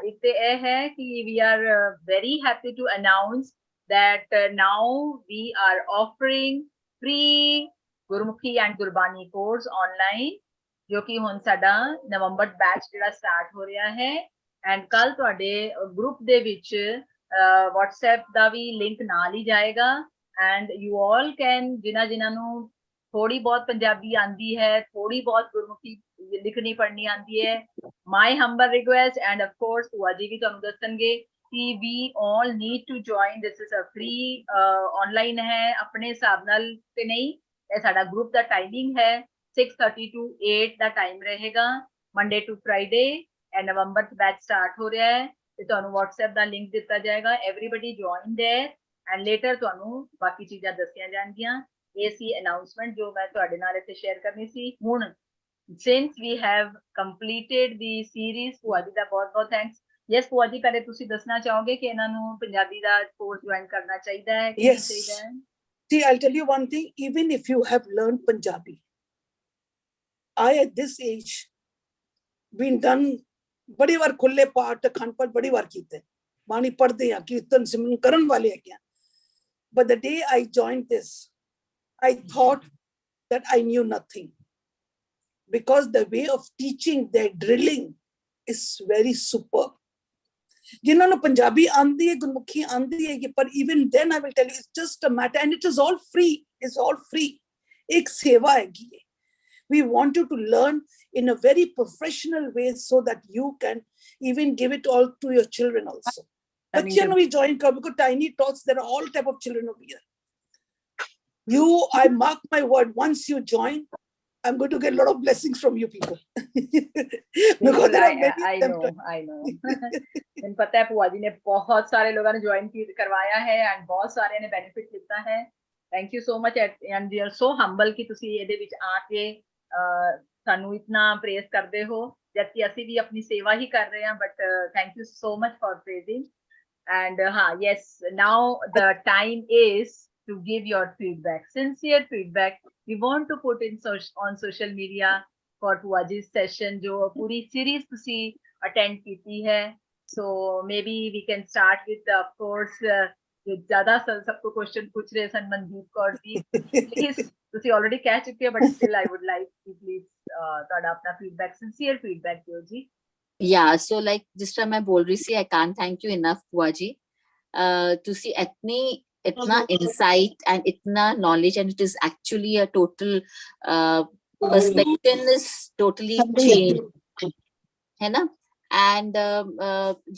एक ते है कि we are very happy to announce that now we are offering free Gurmukhi and Gurbani course online, जो कि ਹੁਣ ਸਾਡਾ ਨਵੰਬਰ बैच ਜਿਹੜਾ start ਹੋ ਰਿਹਾ ਹੈ, and ਕੱਲ ਤੁਹਾਡੇ group ਦੇ ਵਿੱਚ WhatsApp ਦਾ ਵੀ link ਨਾਲ ਹੀ ਜਾਏਗਾ, and you all can ਜਿਨ੍ਹਾਂ ਨੂੰ थोड़ी बहुत पंजाबी आंदी है, थोड़ी बहुत गुरमुखी लिखनी पढ़नी आंदी है, my humble request and of course भूआ जी भी तुहानू दसणगे कि we all need to join. This is a free online है, अपने हिसाब नाल ते नहीं, ये साडा ग्रुप दा टाइमिंग है 6:30 to 8 दा टाइम रहेगा, Monday to Friday, and November batch start हो रहा है, ते तुहानू WhatsApp दा लिंक दिता जाएगा, everybody join there and later तुहानू बाकी चीज़ां दसियां जाणगियां। ये सी announcement जो मैं तुहाडे नाल इत्थे शेयर करनी सी। हुण since we have completed the series, ਭੂਆ जी दा बहुत-बहुत थैंक्स। यस ਭੂਆ जी, पहले तुसी दसना चाहोगे कि इन्हां नू पंजाबी दा कोर्स ज्वाइन करना चाहिदा है कि नहीं चाहिदा है? See, I'll tell you one thing, even if you have learned Punjabi, I at this age been done बड़ी बार खुले पाठ अखंड पाठ बड़ी बार कीते, बाणी पढ़दे आ, कीर्तन सिमरन करन वाले है, but the day I joined this I thought that I knew nothing, because the way of teaching, their drilling is very superb. जिन्होंने पंजाबी आंदी है, गुरमुखी आंदी है, पर even then I will tell you, it's just a matter, and it is all free. It's all free. एक सेवा है ये. We want you to learn in a very professional way so that you can even give it all to your children also. बच्चों ने भी join कर, because tiny tots, there are all type of children over here. I mark my word, once you join, I'm going to get a lot of blessings from you people. Because there are many I know. इन पता है भूआ जी ने बहुत सारे लोगों ने join करवाया है and बहुत सारे ने बेनिफिट लिया है. Thank you so much and we are so humble कि तुसी ਇਹਦੇ ਵਿੱਚ आ के ਸਾਨੂੰ इतना प्रेज करते हो, जबकि ਅਸੀਂ भी अपनी सेवा ही कर रहे हैं, but thank you so much for praising. And yes, now the time is to give your feedback, sincere feedback. We want to put in on social media for भूआ जी session जो पूरी series तुसी attend कीती है. So maybe we can start with of course जो ज़्यादा सबको question पूछ रहे सन मनदीप कौर जी, please तुसी already कह चुके हैं, but still I would like to please ਤੁਹਾਡਾ अपना feedback, sincere feedback दियो जी. Yeah, so like जिस तरह मैं बोल रही थी, I can't thank you enough भूआ जी. तुसी इतना insight and इतना knowledge, and it is actually a total perspective is totally changed, है ना? And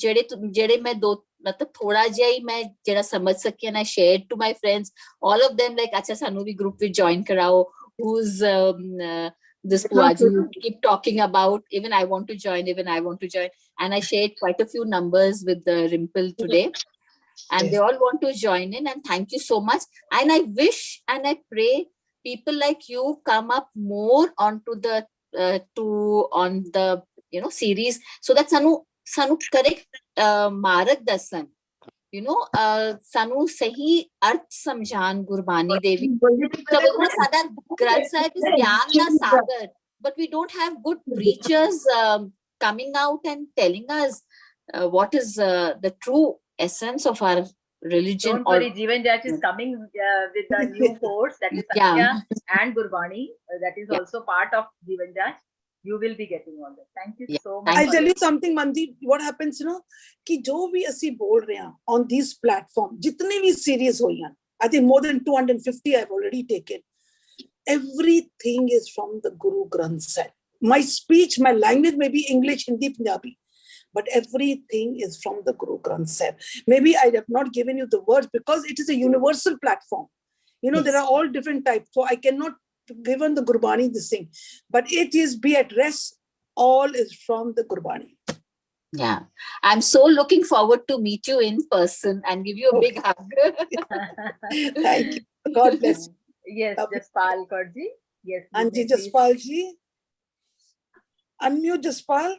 जेड़े मैं दो मतलब थोड़ा जिहा ही मैं जेड़ा समझ सकी, and I shared to my friends, all of them like अच्छा सानू भी group with join कराओ, who's this Puaji you keep talking about, even I want to join, and I shared quite a few numbers with the Rimple today. And they all want to join in, and thank you so much. And I wish and I pray people like you come up more onto the on the series, so that sanu correct marag dasan, sanu sahi arth samjhan Gurbani Devi. Sada Granth Sahib is Gyan na Sagar, but we don't have good preachers coming out and telling us what is the true essence of our religion. Don't worry, Jeevan Jach is coming with a new course, that is Satya and Gurbani, that is also part of Jeevan Jach. You will be getting all that. Thank you so much. I'll tell you something, Mandeep. What happens, कि जो भी ਅਸੀਂ बोल रहे हैं on these platforms, जितने भी series हुई हैं, I think more than 250 I've already taken. Everything is from the Guru Granth Sahib. My speech, my language may be English, Hindi, Punjabi, but everything is from the Guru Granth Sahib. Maybe I have not given you the words because it is a universal platform. There are all different types. So I cannot given the Gurbani this thing, but it is be at rest. All is from the Gurbani. Yeah, I'm so looking forward to meet you in person and give you a big hug. Thank you. God bless you. Yes, Lovely. Jaspal Kaurji. Yes. you Anji may please- Jaspal ji. Unmute Jaspal.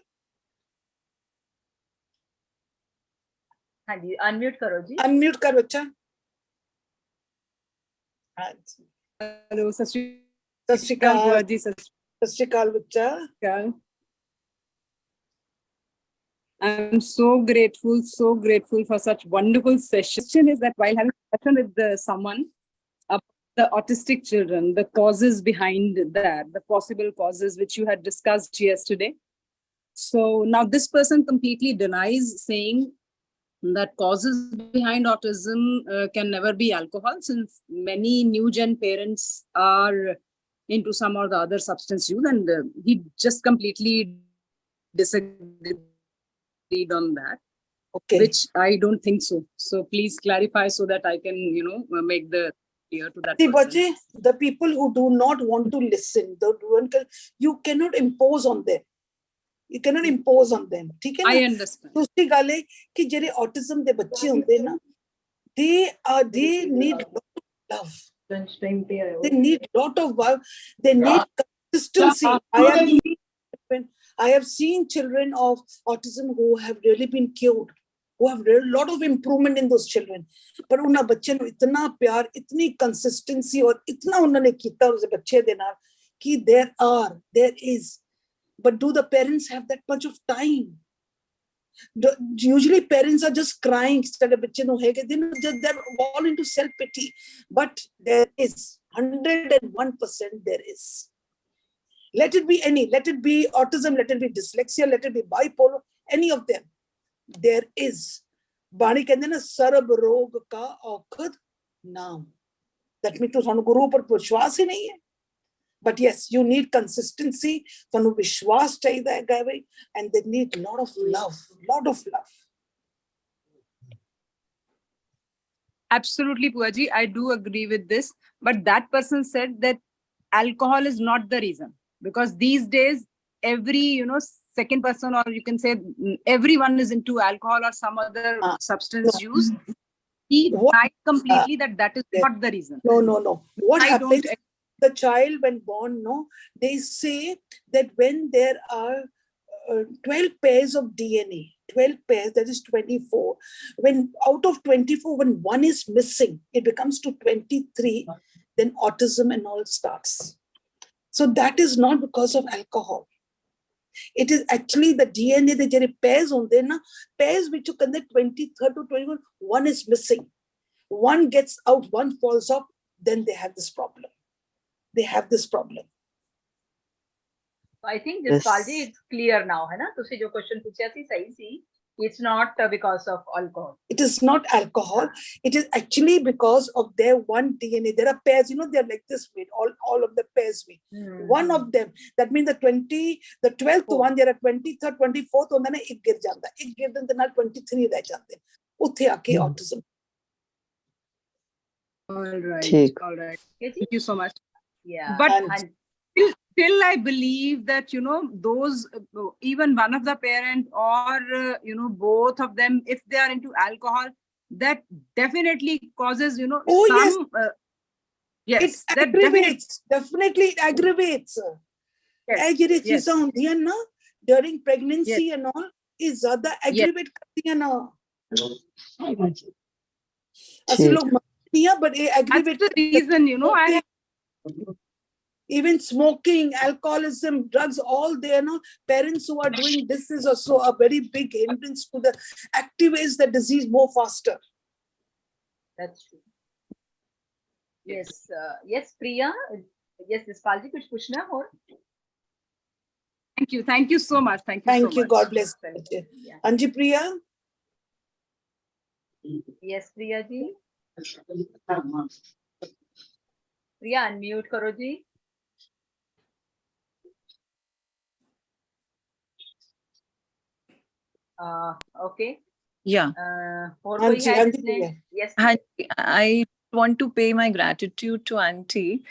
हाँ जी, unmute करो जी. Unmute कर बच्चा. Hello, Sat Shri सत Shri Akal, अकाल. Buaji, Sat सत श्री अकाल बच्चा. Shri Akal. I'm so grateful for such wonderful sessions. Is that while having a session with someone about the autistic children, the causes behind that, the possible causes which you had discussed yesterday. So now this person completely denies, saying that causes behind autism can never be alcohol, since many new gen parents are into some or the other substance use, and he just completely disagreed on that. Okay. Which I don't think so. So please clarify so that I can, make the clear to that See, person. Bache, the people who do not want to listen, you cannot impose on them. You cannot impose on them. ठीक है ना? I understand. दूसरी गल है कि जेरे autism दे बच्चे होंदे ना, they need lot of love. They need lot of love. They need consistency. I have seen children of autism who have really been cured, who have a lot of improvement in those children. पर उन्हें बच्चे नु इतना प्यार, इतनी consistency और इतना उन्होंने किया उस बच्चे दे नाल कि there is. But do the parents have that much of time? Usually parents are just crying. They're all into self-pity. But there is 101% there is. Let it be any, let it be autism, let it be dyslexia, let it be bipolar, any of them. There is. Bani कहते ना SERB रोग का औखद नाम. That means तो सानु गुरु पर विश्वास ही नहीं है. But yes, you need consistency. सानु विश्वास चाहिए है गावे, and they need lot of love. Absolutely, Puaji, I do agree with this. But that person said that alcohol is not the reason. Because these days, every, second person, or you can say everyone is into alcohol or some other substance use. He denied completely that is not the reason. No. What I happens? don't- The child when born, they say that when there are 12 pairs of DNA, 12 pairs, that is 24. When out of 24, when one is missing, it becomes to 23, then autism and all starts. So that is not because of alcohol. It is actually the DNA, the pairs on there, pairs which you can 23rd to 21, one is missing. One gets out, one falls off, then they have this problem. I think Jaspalji, it's clear now, है ना? तुसी जो question पूछा थी सही सी. It's not because of alcohol. It is not alcohol. It is actually because of their one DNA. There are pairs, they're like this weight, all of the pairs weight. One of them, that means the 12th one, there are 23rd, 24th, and then it गिर जाता. एक गिर देने नाल 23 रह जाते. उत्थे आके autism. All right. ठीक. All right. Thank you so much. Yeah. But and still I believe that, those, even one of the parent or, both of them, if they are into alcohol, that definitely causes, Oh, some, yes, It that aggravates. Definitely it aggravates. Yes, ये yes. चीज़ें होंदी हैं ना during pregnancy and all, ये ज़्यादा aggravate करती हैं ना. असली लोग मानते नहीं हैं, but ये aggravate. That's the reason, I Even smoking, alcoholism, drugs, all there. Parents who are doing this is also a very big hindrance to the activates the disease more faster. that's true. Yes. Yes, Priya. Yes, Jaspalji, कुछ पूछना है और? Thank you so much. Thank you so Thank you. much. God bless. Yeah. Anji Priya. Yes, Priya ji. Priya, unmute करो जी. Okay. Yeah. और कोई Anji, है Anji जिसने? Priya. Yes. I want to pay my gratitude to Auntie.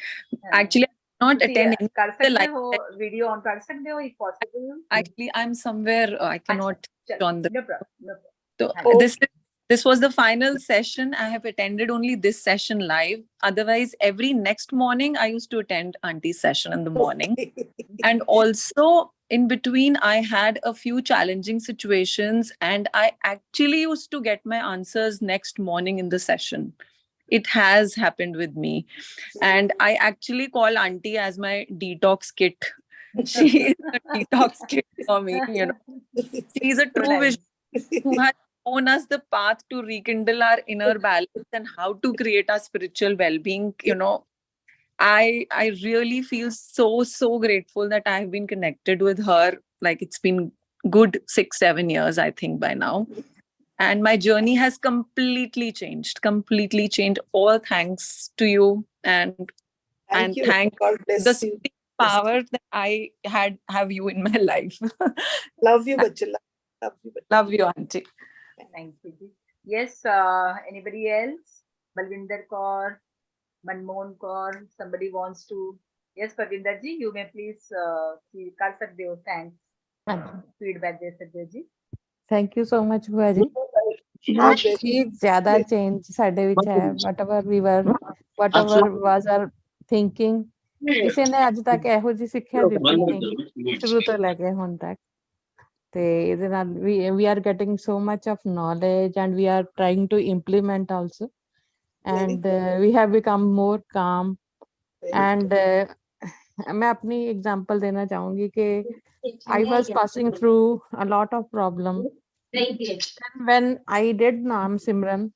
Actually, I not ਤੁਸੀਂ attend any ਕਰ of the ਸਕਦੇ live ਹੋ sessions. Video on ਕਰ ਸਕਦੇ ਹੋ if possible? Actually, I'm somewhere, I cannot ਚਲੋ on the. no problem, no problem. So ਹਾਂਜੀ. this was the final session. I have attended only this session live. Otherwise, every next morning I used to attend Auntie's session in the morning. And also in between, I had a few challenging situations, and I actually used to get my answers next morning in the session. It has happened with me. And I actually call Auntie as my detox kit. She is a detox kit for me, you know. She is a So true nice. vision who has shown us the path to rekindle our inner balance and how to create our spiritual well-being. You know, I really feel so grateful that I have been connected with her. Like, it's been good 6-7 years, I think, by now. And my journey has completely changed. All thanks to you, and Thank you. thank God the bless you. spirit power that I have you in my life. Love you, bacha. Love you, bacha. Love you, Auntie. Thank you ji. Yes, anybody else? Balvinder Kaur, Manmohan Kaur, somebody wants to? Yes, Parvinder ji, you may please कर सकते हो. Thanks. Feedback दे सकते हो जी. Thank you so much, भूआ जी। God bless काफी ज्यादा change ਸਾਡੇ ਵਿੱਚ ਹੈ। whatever was our thinking, ਕਿਸੇ ਨੇ ਅੱਜ ਤੱਕ ਇਹੋ ਜਿਹੀ ਸਿੱਖਿਆ ਦਿੱਤੀ ਨਹੀਂ ਸ਼ੁਰੂ ਤੋਂ ਲੈ ਕੇ ਹੁਣ ਤੱਕ। ਤੇ ਇਹਦੇ ਨਾਲ we are getting so much of knowledge and we are trying to implement also, and we have become more calm. And मैं अपनी example देना चाहूंगी कि I was passing through a lot of problem. And when I did Naam Simran,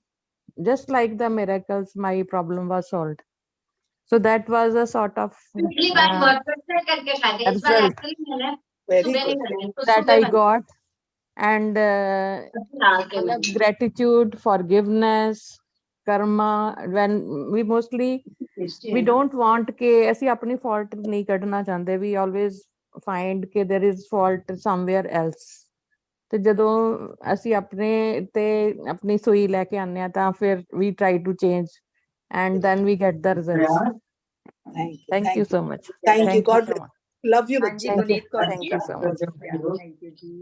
just like the miracles, my problem was solved. So that was a sort of result Very good. that I got. And gratitude, forgiveness, karma. When we don't want ke ਅਸੀਂ ਆਪਣੀ fault ਨਹੀਂ ਕੱਢਣਾ ਚਾਹੁੰਦੇ, we always find ਕਿ there is fault somewhere else. ਤੇ ਜਦੋਂ ਅਸੀਂ ਆਪਣੇ ਤੇ ਆਪਣੀ ਸੂਈ ਲੈ ਕੇ ਆਉਂਦੇ ਹਾਂ ਤਾਂ ਫਿਰ we try to change and then we get the results. Thank you so much. Thank you. God so bless. much. Love you, Anji, bacha. Guneet Kaur Thank ji. you so much. Yeah, thank you ji.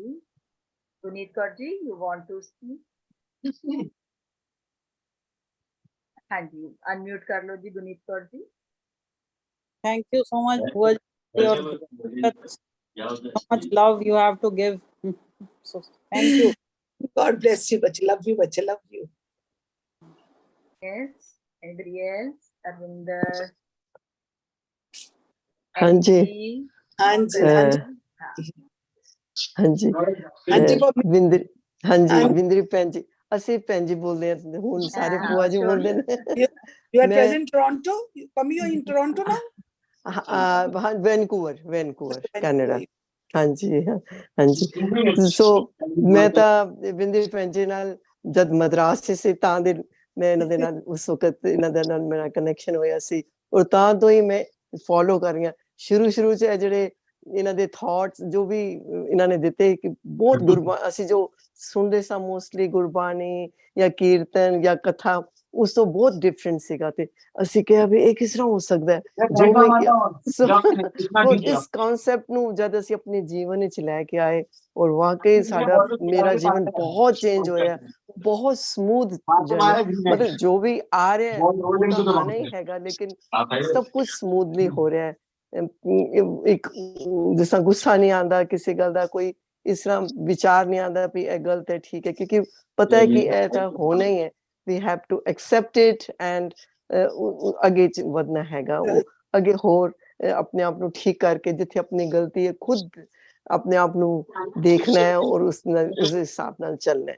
Guneet Kaur ji, you want to speak? हाँ जी, unmute कर लो जी Guneet Kaur ji. Thank you so much, Bhuva ji, for so much love you have to give. So thank you. God bless you, bacha. Love you, bacha. Love you. Yes, anybody else? Arvinder. ਹਾਂਜੀ ਹਾਂਜੀ ਹਾਂਜੀ ਵਿੰਦਰ ਹਾਂਜੀ ਵਿੰਦਰੀ ਭੈਣ ਜੀ, ਅਸੀਂ ਭੈਣ ਜੀ ਬੋਲਦੇ ਹਾਂ ਹੁਣ, ਸਾਰੇ ਭੂਆ ਜੀ ਬੋਲਦੇ ਨੇ। You are present in Toronto? Pammy, you are in Toronto now? Vancouver Canada. ਹਾਂਜੀ ਹਾਂਜੀ। ਸੋ ਮੈਂ ਤਾਂ ਵਿੰਦਰੀ ਭੈਣ ਜੀ ਨਾਲ ਜਦ ਮਦਰਾਸ ਸੀ ਤਾਂ ਦੇ ਮੈਂ ਇਹਨਾਂ ਦੇ ਨਾਲ ਉਸ ਵਕਤ ਇਹਨਾਂ ਦੇ ਨਾਲ ਮੇਰਾ ਕਨੈਕਸ਼ਨ ਹੋਇਆ ਸੀ, ਔਰ ਤਾਂ ਤੋਂ ਹੀ ਮੈਂ ਫੋਲੋ ਕਰ ਰਹੀ ਹਾਂ। ਸ਼ੁਰੂ ਚ ਜਿਹੜੇ ਇਹਨਾਂ ਦੇ ਥਾਟਸ ਜੋ ਵੀ ਇਹਨਾਂ ਨੇ ਦਿੱਤੇ ਕਿ ਬਹੁਤ ਅਸੀਂ ਜੋ ਸੁਣਦੇ ਸਾਂ ਮੋਸਟਲੀ ਗੁਰਬਾਣੀ ਜਾਂ ਕੀਰਤਨ ਜਾਂ ਕਥਾ, ਉਸ ਤੋਂ ਬਹੁਤ ਡਿਫਰੈਂਟ ਸੀਗਾ। ਤੇ ਅਸੀਂ ਕਿਹਾ ਵੀ ਇਹ ਕਿਸ ਤਰ੍ਹਾਂ ਹੋ ਸਕਦਾ ਹੈ, ਜੋ ਮੈਂ ਇਸ ਕਨਸੈਪਟ ਨੂੰ ਜਦ ਅਸੀਂ ਆਪਣੇ ਜੀਵਨ ਵਿੱਚ ਲੈ ਕੇ ਆਏ, ਔਰ ਵਾਕਈ ਮੇਰਾ ਜੀਵਨ ਬਹੁਤ ਚੇਂਜ ਹੋਇਆ, ਬਹੁਤ ਸਮੂਥ ਜਰਨੀ। ਮਤਲਬ ਜੋ ਵੀ ਆ ਰਿਹਾ ਉਹ ਤਾਂ ਆਣਾ ਹੀ ਹੈਗਾ, ਲੇਕਿਨ ਸਭ ਕੁਝ ਸਮੂਥਲੀ ਹੋ ਰਿਹਾ ਹੈ। ਇੱਕ ਜਿਸ ਤਰ੍ਹਾਂ ਗੁੱਸਾ ਨਹੀਂ ਆਉਂਦਾ ਕਿਸੇ ਗੱਲ ਦਾ, ਕੋਈ ਇਸ ਤਰ੍ਹਾਂ ਵਿਚਾਰ ਨਹੀਂ ਆਉਂਦਾ ਵੀ ਇਹ ਗਲਤ ਹੈ ਠੀਕ ਹੈ, ਕਿਉਂਕਿ ਪਤਾ ਹੈ ਕਿ ਇਹ ਤਾਂ ਹੋਣਾ ਹੀ ਹੈ। We have to accept it and ਅੱਗੇ ਵਧਣਾ ਹੈਗਾ, ਉਹ ਅੱਗੇ ਹੋਰ ਆਪਣੇ ਆਪ ਨੂੰ ਠੀਕ ਕਰਕੇ, ਜਿੱਥੇ ਆਪਣੀ ਗਲਤੀ ਹੈ ਖੁਦ ਆਪਣੇ ਆਪ ਨੂੰ ਦੇਖਣਾ ਹੈ ਔਰ ਉਸ ਹਿਸਾਬ ਨਾਲ ਚੱਲਣਾ ਹੈ।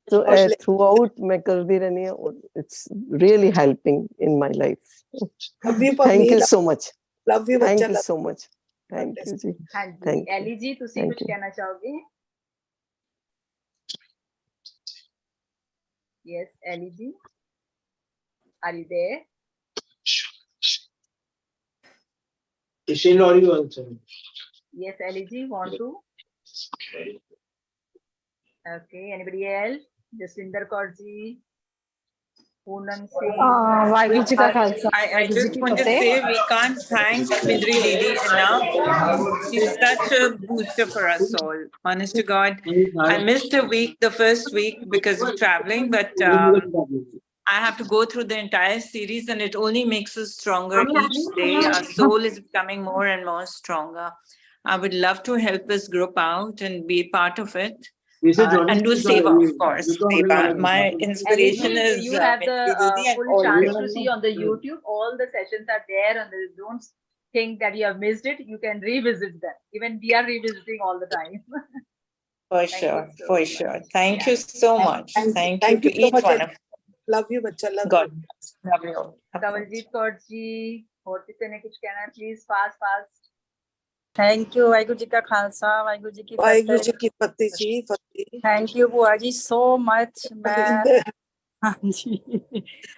So throughout ਮੈਂ ਕਰਦੀ ਰਹਿੰਦੀ ਹਾਂ, ਔਰ it's really helping in my life. Thank you so much. Love you, Thank bacha. you so much. Thank you जी. हाँ जी, एली जी, तुसी कुछ कहना चाहोगे? Yes, Ellie ji, are you there? Yes, Ellie ji, want to? Okay, anybody else? Jaswinder Kaur ji. Poonam says, Waheguru ji ਕਾ Khalsa I just want to say we can't thank Mindri Didi enough. She's such a booster for us all. Honest to God, I missed a week, the first week, because of traveling, but I have to go through the entire series, and it only makes us stronger each day. Our soul is becoming more and more stronger. I would love to help this group out and be part of it. And do Seva, of course. Seva. My inspiration is you have the Mindri Didi and full all chance women. to see on the YouTube. All the sessions are there, and don't think that you have missed it. You can revisit them. Even we are revisiting all the time. For Thank you sure, so for much. sure. Thank you so much. Thank you to so each much. one of you. Love you, bacha. Love God, love you all. Kamaljeet Kaur ji, और किसी ने कुछ कहना है, please fast. Thank you Waheguru ji ਕਾ ਖਾਲਸਾ ਵਾਹਿਗੁਰੂ ਜੀ ਕੀ ਵਾਹਿਗੁਰੂ ਜੀ ਫਤਿਹ ਕੀ ਫਤਿਹ ਜੀ, ਫਤਿਹ। Thank you ਭੂਆ ਜੀ ਸੋ ਮਚ ਮੈਂ ਹਾਂਜੀ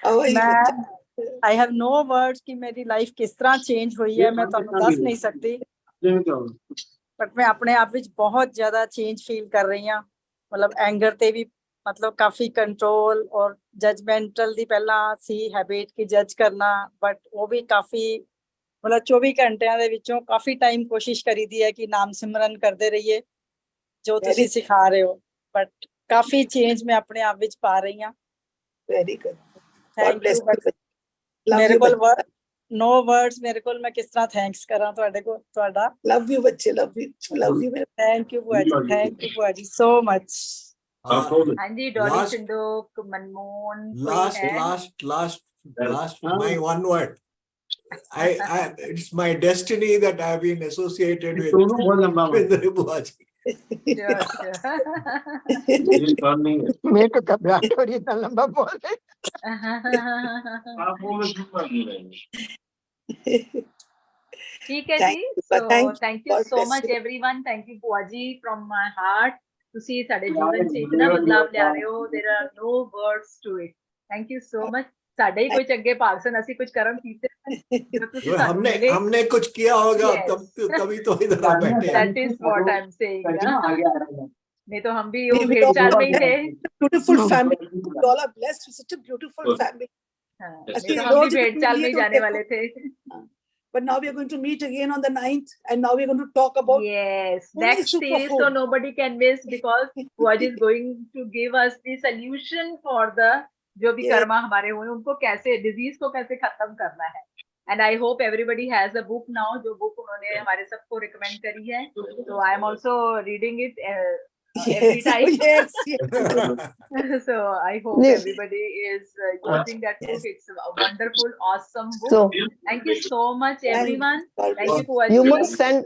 How are you, ਮੈਂ ਬੱਚਾ? ਆਈ ਹੈਵ ਨੋ ਵਰਡਸ ਕਿ ਮੇਰੀ ਲਾਈਫ ਕਿਸ ਤਰ੍ਹਾਂ ਚੇਂਜ ਹੋਈ ਹੈ ਮੈਂ ਤੁਹਾਨੂੰ ਦੱਸ ਨਹੀਂ ਸਕਦੀ ਬਟ ਮੈਂ ਆਪਣੇ ਆਪ ਵਿੱਚ ਬਹੁਤ ਜ਼ਿਆਦਾ ਚੇਂਜ ਫੀਲ ਕਰ ਰਹੀ ਹਾਂ ਮਤਲਬ ਐਂਗਰ ਤੇ ਵੀ ਮਤਲਬ ਕਾਫੀ ਕੰਟਰੋਲ ਔਰ ਜਜਮੈਂਟਲ ਦੀ ਪਹਿਲਾਂ ਸੀ ਹੈਬਿਟ ਕਿ ਜਜ ਕਰਨਾ ਬਟ ਉਹ ਵੀ ਕਾਫੀ ਮਤਲਬ 24 ਘੰਟਿਆਂ ਦੇ ਵਿੱਚੋਂ ਕਾਫੀ ਟਾਈਮ ਕੋਸ਼ਿਸ਼ ਕਰੀਦੀ ਹੈ ਕਿ ਨਾਮ ਸਿਮਰਨ ਕਰਦੇ ਰਹੀਏ ਜੋ ਤੁਸੀਂ ਸਿਖਾ ਰਹੇ ਹੋ ਬਟ ਕਾਫੀ ਚੇਂਜ ਮੈਂ ਆਪਣੇ ਆਪ ਵਿੱਚ ਪਾ ਰਹੀ ਹਾਂ very good thank you but ਮੇਰੇ ਕੋਲ ਨੋ ਵਰਡਸ ਮੇਰੇ ਕੋਲ ਮੈਂ ਕਿਸ ਤਰ੍ਹਾਂ ਥੈਂਕਸ ਕਰਾਂ ਤੁਹਾਡੇ ਕੋਲ ਤੁਹਾਡਾ ਲਵ ਯੂ ਬੱਚੇ ਲਵ ਯੂ ਥੈਂਕ ਯੂ ਭੂਆ ਜੀ ਸੋ ਮਚ ਹਾਂਜੀ ਡੋਲੀ last- ਸਿੰਦੋਕ Manmohan last my one word. It's my destiny that I've been associated with the Buaji. मेरे को घबराहट हो रही है, इतना लंबा बोल रहे ठीक है जी thank you so much everyone thank you Buaji from my heart ਤੁਸੀਂ ਸਾਡੇ ਜੀਵਨ 'ਚ ਇਤਨਾ ਬਦਲਾਵ ਲਿਆ ਰਹੇ ਹੋ there are no words to it thank you so much ਸਾਡੇ ਹੀ ਕੋਈ ਚੰਗੇ ਭਾਗਸਨ ਅਸੀਂ कुछ कर्म कीते हमने कुछ किया होगा तभी तो इधर आ बैठे that is what I'm saying नहीं तो हम भी वो भेड़ चाल में ही थे beautiful family you all are blessed with such a beautiful family तो हम भी भेड़ चाल में ही जाने वाले थे but now we are going to meet again on the 9th and now we are going to talk about next series so nobody can miss because Buaji is going to give us the solution for the जो भी कर्मा हमारे हुए उनको कैसे disease को कैसे खत्म करना है and I hope everybody has a book now जो book उन्होंने हमारे सबको recommend करी है so I am also reading it every time so I hope everybody is using that book it's a wonderful awesome book thank you so much everyone thank you for you must send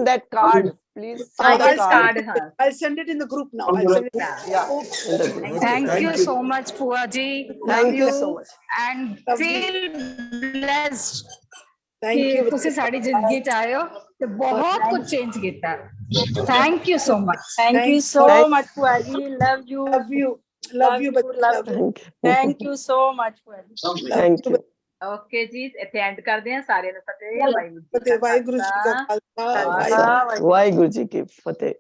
that card please I'll send it in the group now I'll send it thank you so much Puaji thank you so much and feel blessed thank you ਤੁਸੀਂ ਸਾਡੀ ਜ਼ਿੰਦਗੀ ਚ ਆਏ ਹੋ ਤੇ ਬਹੁਤ ਕੁਝ change ਕੀਤਾ thank you so much thank you so much Puaji love you thank you so much Puaji thank you okay ਜੀ ਇੱਥੇ ਐਂਡ ਕਰਦੇ ਹਾਂ ਸਾਰਿਆਂ ਨੂੰ ਫਤਿਹ ਵਾਹਿਗੁਰੂ ਜੀ ਕਾ ਖਾਲਸਾ ਵਾਹਿਗੁਰੂ ਜੀ ਕੀ ਫਤਿਹ